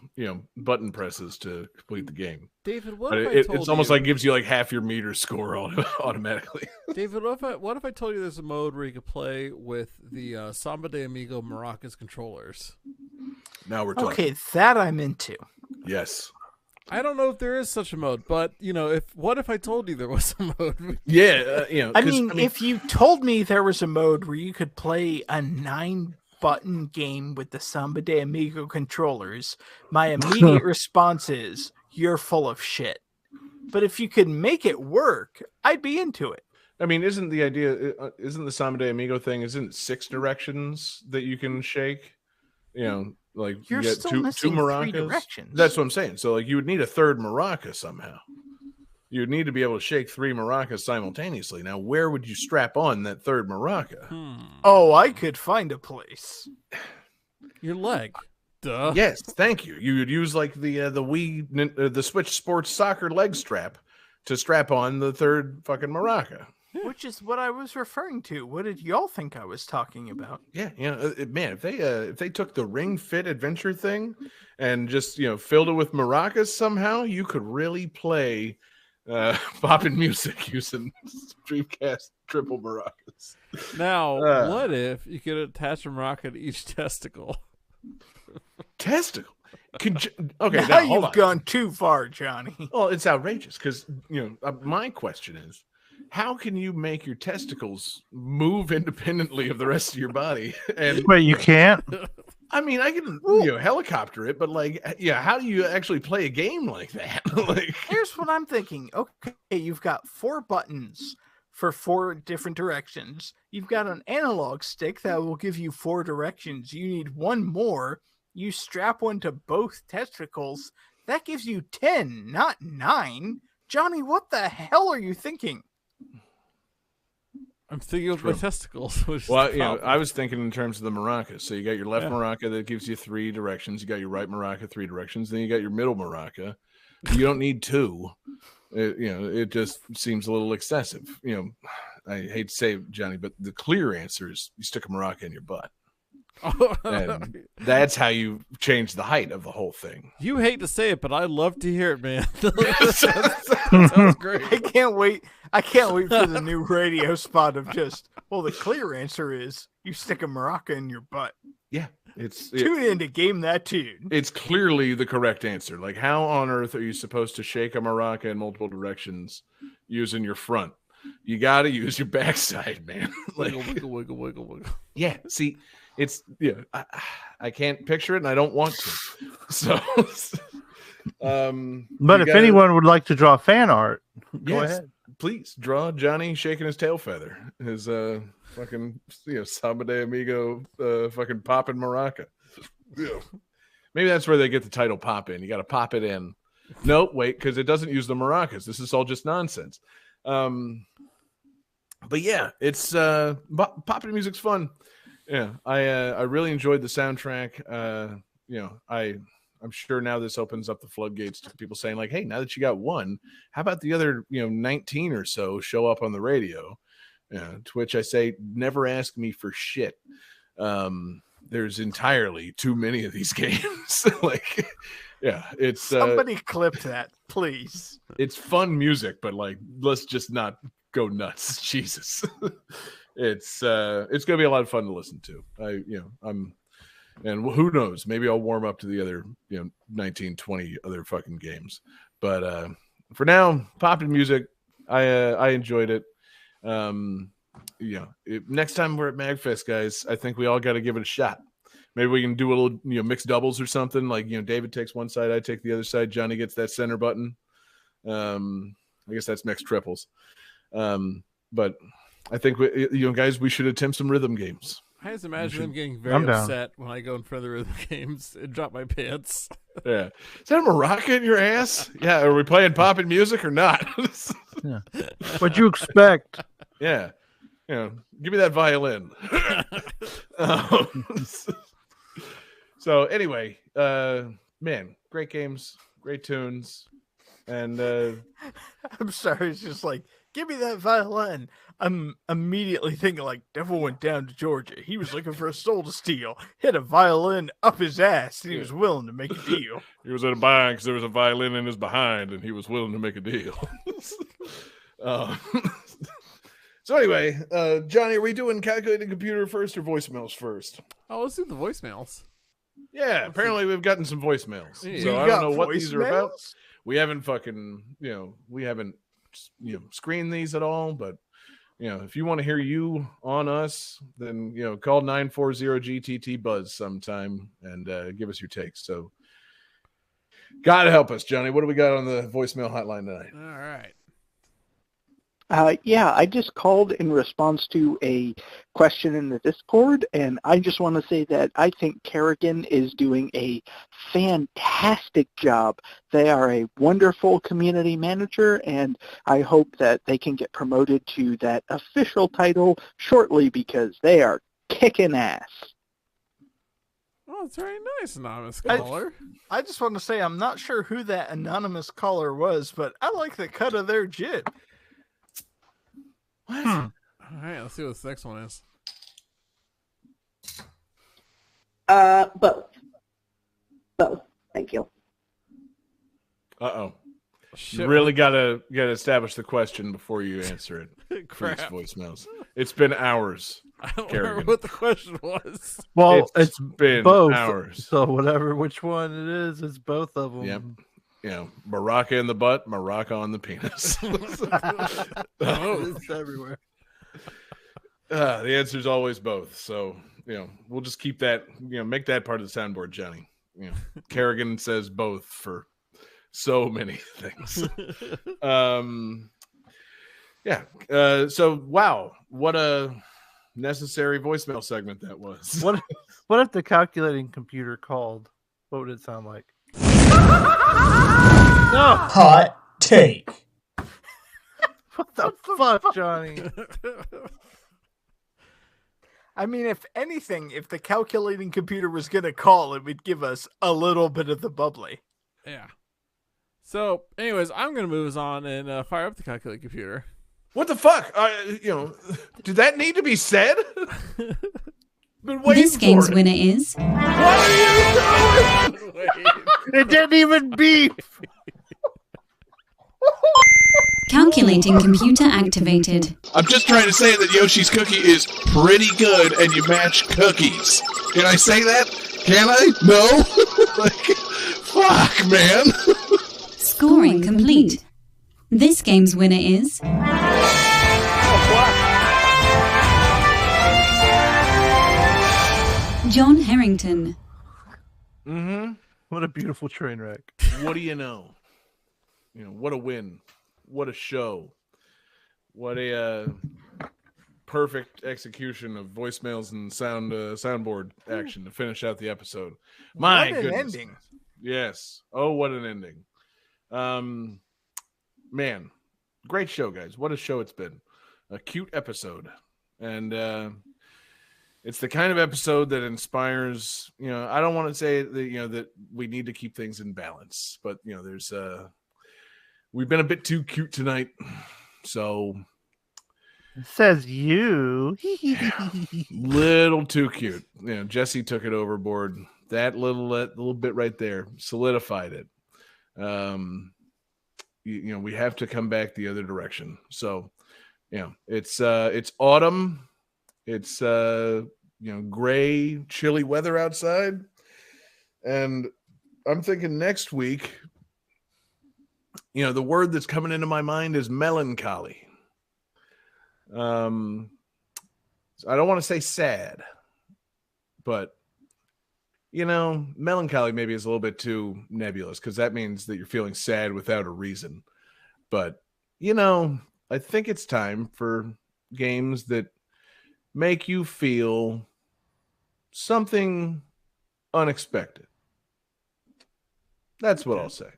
button presses to complete the game. David, what But if I it's told almost you, like gives you like half your meter score automatically. David, what if I told you there's a mode where you could play with the Samba de Amigo maracas controllers? Now we're talking. Okay, that I'm into. Yes. I don't know if there is such a mode, but what if I told you there was a mode? Yeah, I mean, if you told me there was a mode where you could play a 9-button game with the Samba de Amigo controllers, my immediate response is, you're full of shit. But if you could make it work, I'd be into it. I mean, isn't the Samba de Amigo thing, isn't it 6 directions that you can shake? Like You're you get still two missing 3 maracas. directions. That's what I'm saying. So like you would need a third maraca somehow. You would need to be able to shake 3 maracas simultaneously. Now, where would you strap on that third maraca? Oh, I could find a place. Your leg. Duh. Yes, thank you. You would use like the Wii, the Switch Sports Soccer leg strap to strap on the third fucking maraca. Which is what I was referring to. What did y'all think I was talking about? Yeah, man, if they took the Ring Fit Adventure thing and just filled it with maracas somehow, you could really play poppin' music using Dreamcast triple maracas. Now, what if you could attach a maraca to each testicle? Testicle. Okay, now hold you've on. gone too far, Johnny. Well, it's outrageous because my question is, how can you make your testicles move independently of the rest of your body? And Wait, you can't? I mean, I can helicopter it, but how do you actually play a game like that? Here's what I'm thinking. Okay, you've got 4 buttons for 4 different directions. You've got an analog stick that will give you 4 directions. You need 1 more. You strap one to both testicles. That gives you 10, not 9. Johnny, what the hell are you thinking? I'm thinking of my testicles. Which is Well, the problem. I was thinking in terms of the maraca. So you got your left maraca that gives you 3 directions. You got your right maraca 3 directions. Then you got your middle maraca. You don't need 2. It just seems a little excessive. I hate to say it, Johnny, but the clear answer is you stick a maraca in your butt. And that's how you change the height of the whole thing. You hate to say it, but I love to hear it, man. That sounds great. I can't wait. I can't wait for the new radio spot of just, the clear answer is you stick a maraca in your butt. Yeah. Tune in to Game That Tune. It's clearly the correct answer. Like, how on earth are you supposed to shake a maraca in multiple directions using your front? You got to use your backside, man. Wiggle, wiggle, wiggle, wiggle, wiggle. Yeah. See, it's I can't picture it, and I don't want to. So, But if anyone would like to draw fan art, go ahead. Please draw Johnny shaking his tail feather, his fucking Samba de Amigo fucking poppin' maraca. Yeah. Maybe that's where they get the title pop in. You got to pop it in. No, wait, because it doesn't use the maracas. This is all just nonsense. But yeah, it's poppin' music's fun. Yeah, I really enjoyed the soundtrack. I'm sure now this opens up the floodgates to people saying like, hey, now that you got one, how about the other 19 or so show up on the radio? To which I say, never ask me for shit. There's entirely too many of these games. It's somebody clip that, please. It's fun music, but let's just not go nuts. Jesus. It's gonna be a lot of fun to listen to. And who knows, maybe I'll warm up to the other 19, 20 other fucking games. But for now, poppin' music, I enjoyed it. Next time we're at MagFest, guys, I think we all got to give it a shot. Maybe we can do a little mixed doubles or something. David takes one side, I take the other side, Johnny gets that center button. I guess that's mixed triples. But I think guys, we should attempt some rhythm games. I just imagine them getting very upset when I go in front of the rhythm games and drop my pants. Yeah. Is that a maraca in your ass? Yeah. Are we playing poppin' music or not? Yeah. What'd you expect? Yeah. Give me that violin. So anyway, man, great games, great tunes. And I'm sorry, it's just like, give me that violin. I'm immediately thinking Devil went down to Georgia. He was looking for a soul to steal, hit a violin up his ass, and he was willing to make a deal. He was in a bind because there was a violin in his behind, and he was willing to make a deal. So anyway, Johnny, are we doing calculating computer first or voicemails first? Oh, let's do the voicemails. Yeah, apparently we've gotten some voicemails. Yeah. So You I got don't know what these are about. voicemails? We haven't screened these at all, but if you want to hear you on us, then call 940-GTT Buzz sometime and give us your takes. So God help us, Johnny. What do we got on the voicemail hotline tonight? All right. Yeah, I just called in response to a question in the Discord, and I just want to say that I think Kerrigan is doing a fantastic job. They are a wonderful community manager, and I hope that they can get promoted to that official title shortly because they are kicking ass. Oh, it's very nice, anonymous caller. I just want to say I'm not sure who that anonymous caller was, but I like the cut of their jib. What? All right, let's see what this next one is. Both. Thank you. Uh-oh. Shit, You really gotta establish the question before you answer it. For these Crap. voicemails. It's been hours. I don't Kerrigan. remember what the question was. Well, It's been both. hours. So whatever, which one it is, it's both of them. Yep. You know, Maraca in the butt, Maraca on the penis. It's everywhere. The answer is always both. So, you know, we'll just keep that, you know, make that part of the soundboard, Johnny. You know, Kerrigan says both for so many things. Yeah. So, wow. What a necessary voicemail segment that was. What if the calculating computer called? What would it sound like? No. Hot take. What the fuck, Johnny? I mean, if anything, if the calculating computer was going to call, it would give us a little bit of the bubbly. Yeah. So, anyways, I'm going to move us on and fire up the calculating computer. What the fuck? You know, did that need to be said? Been waiting This game's for it. winner is What are you doing? It didn't even beep. calculating computer activated. I'm just trying to say that Yoshi's Cookie is pretty good and you match cookies. Can I say that? Can I? No? Like, fuck, man. Scoring complete. This game's winner is John Harrington. Mm-hmm. What a beautiful train wreck. What do you know? You know, what a win. What a show. What a perfect execution of voicemails and soundboard action to finish out the episode. My What an goodness. ending. Yes. Oh, what an ending. Man, great show, guys. What a show it's been. A cute episode. And it's the kind of episode that inspires, you know, I don't want to say that, you know, that we need to keep things in balance, but you know, there's we've been a bit too cute tonight. So It says you. little too cute. You know, Jesse took it overboard. That little bit right there solidified it. You know, we have to come back the other direction. So, you know, it's autumn. It's you know, gray, chilly weather outside. And I'm thinking next week, you know, the word that's coming into my mind is melancholy. I don't want to say sad, but you know, melancholy maybe is a little bit too nebulous because that means that you're feeling sad without a reason. But, you know, I think it's time for games that make you feel something unexpected. That's what I'll say.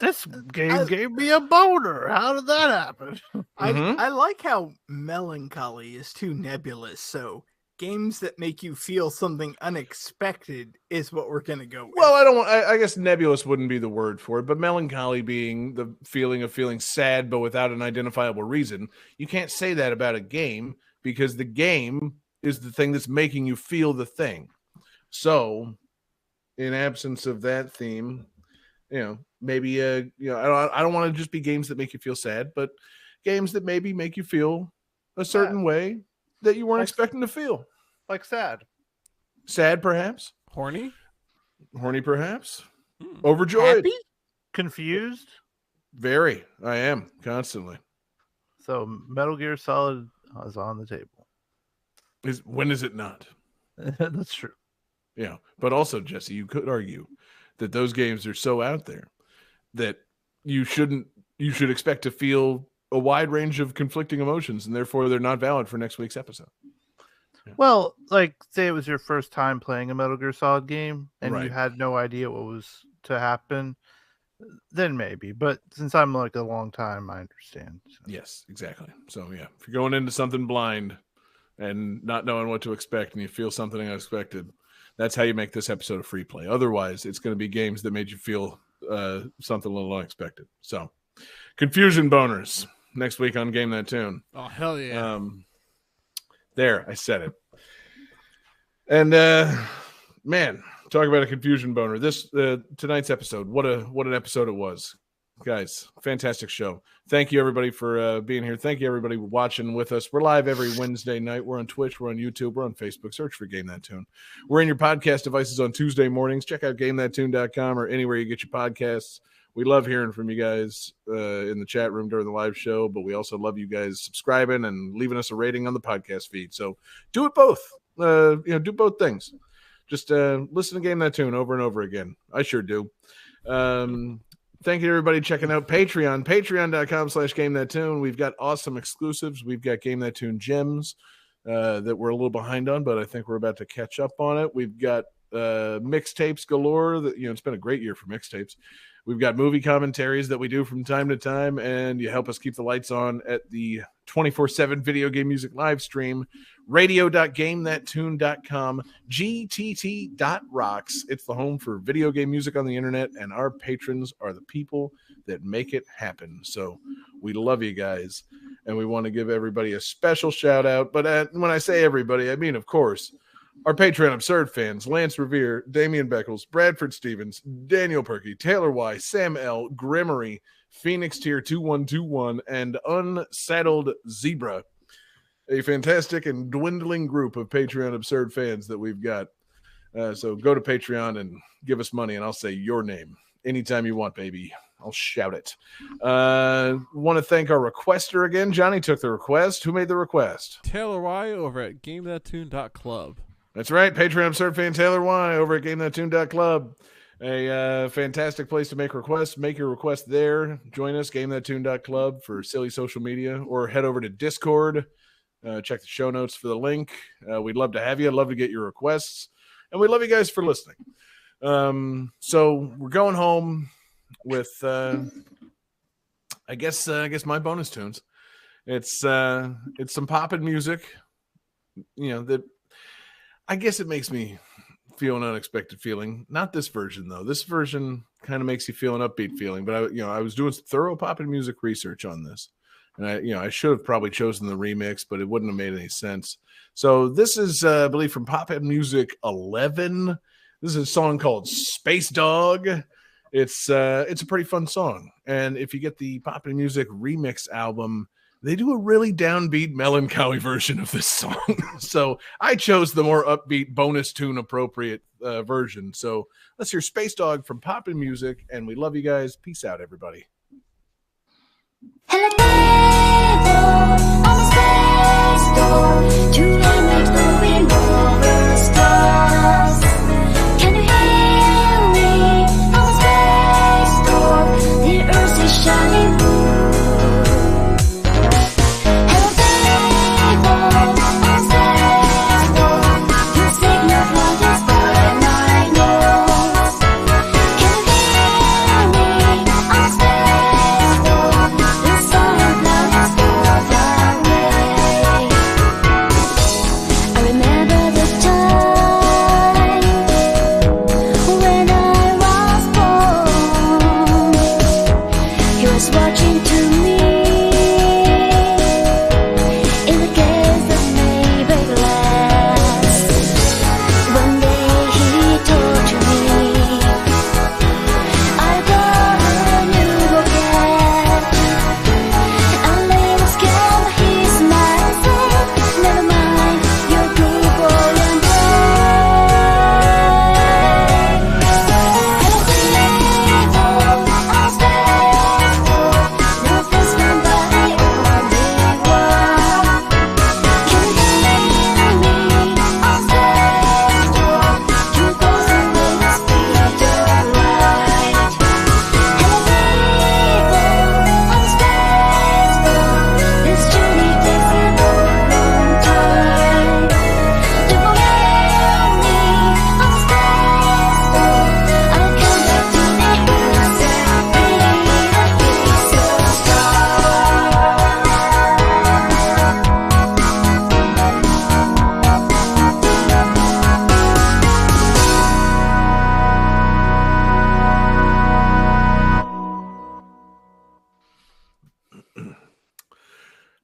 This game gave me a boner. How did that happen? I like how melancholy is too nebulous, so games that make you feel something unexpected is what we're going to go with. Well, I guess nebulous wouldn't be the word for it, but melancholy being the feeling of feeling sad but without an identifiable reason. You can't say that about a game because the game is the thing that's making you feel the thing. So, in absence of that theme, you know, maybe you know, I don't want to just be games that make you feel sad, but games that maybe make you feel a certain way that you weren't expecting to feel. Like sad. Sad, perhaps. Horny, perhaps. Overjoyed. Happy? Confused. Very. I am constantly. So Metal Gear Solid is on the table. When is it not? That's true. Yeah. But also, Jesse, you could argue that those games are so out there that you should expect to feel a wide range of conflicting emotions, and therefore they're not valid for next week's episode. Yeah. Well, like, say it was your first time playing a Metal Gear Solid game and you Right. had no idea what was to happen, then maybe. But since I'm like a long time, I understand. So. Yes, exactly. So yeah, if you're going into something blind and not knowing what to expect and you feel something unexpected, that's how you make this episode a free play. Otherwise, it's going to be games that made you feel something a little unexpected. So, confusion boners next week on Game That Tune. Oh, hell yeah. There, I said it. And man, talk about a confusion boner. This tonight's episode, what an episode it was. guys, fantastic show. Thank you, everybody, for being here. Thank you, everybody, watching with us. We're live every Wednesday night. We're on Twitch. We're on YouTube. We're on Facebook. Search for Game That Tune. We're in your podcast devices on Tuesday mornings. Check out GameThatTune.com or anywhere you get your podcasts. We love hearing from you guys in the chat room during the live show, but we also love you guys subscribing and leaving us a rating on the podcast feed. So do it both. Do both things. Just listen to Game That Tune over and over again. I sure do. Thank you to everybody checking out Patreon. Patreon.com/GameThatTune. We've got awesome exclusives. We've got Game That Tune gems that we're a little behind on, but I think we're about to catch up on it. We've got mixtapes galore. That it's been a great year for mixtapes. We've got movie commentaries that we do from time to time, and you help us keep the lights on at the 24/7 video game music live stream, radio.gamethattune.com, gtt.rocks. It's the home for video game music on the internet, and our patrons are the people that make it happen. So we love you guys, and we want to give everybody a special shout out. But when I say everybody, I mean, of course, our Patreon Absurd fans: Lance Revere, Damian Beckles, Bradford Stevens, Daniel Perky, Taylor Y, Sam L, Grimmery, Phoenix Tier 2121, and Unsettled Zebra. A fantastic and dwindling group of Patreon Absurd fans that we've got. So go to Patreon and give us money, and I'll say your name anytime you want, baby. I'll shout it. Want to thank our requester again. Johnny took the request. Who made the request? Taylor Y over at GameThatTune.club. That's right. Patreon Absurd fan Taylor Y over at GameThatTune.club. A fantastic place to make requests. Make your request there. Join us, GameThatTune.club, for silly social media, or head over to Discord. Check the show notes for the link. We'd love to have you. I'd love to get your requests. And we love you guys for listening. So we're going home with, I guess my bonus tunes. It's some poppin' music, that I guess it makes me feel an unexpected feeling. Not this version though. This version kind of makes you feel an upbeat feeling. But I was doing some thorough poppin' music research on this, and I should have probably chosen the remix, but it wouldn't have made any sense. So this is, I believe, from Poppin' Music 11. This is a song called Space Dog. It's a pretty fun song, and if you get the Poppin' Music remix album, they do a really downbeat, melancholy version of this song. So I chose the more upbeat, bonus tune appropriate version. So let's hear Space Dog from Poppin' Music, and we love you guys. Peace out, everybody. Hello, on the space door, to make moving over stars. Can you hear me? On the space door, the earth is shining blue.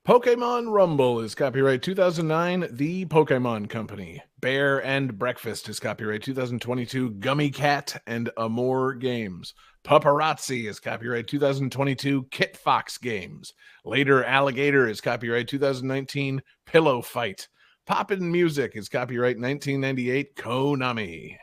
Pokemon Rumble is copyright 2009, The Pokemon Company. Bear and Breakfast is copyright 2022 Gummy Cat and Amore Games. Paparazzi is copyright 2022 Kit Fox Games. Later Alligator is copyright 2019 Pillow Fight. Poppin' Music is copyright 1998 Konami.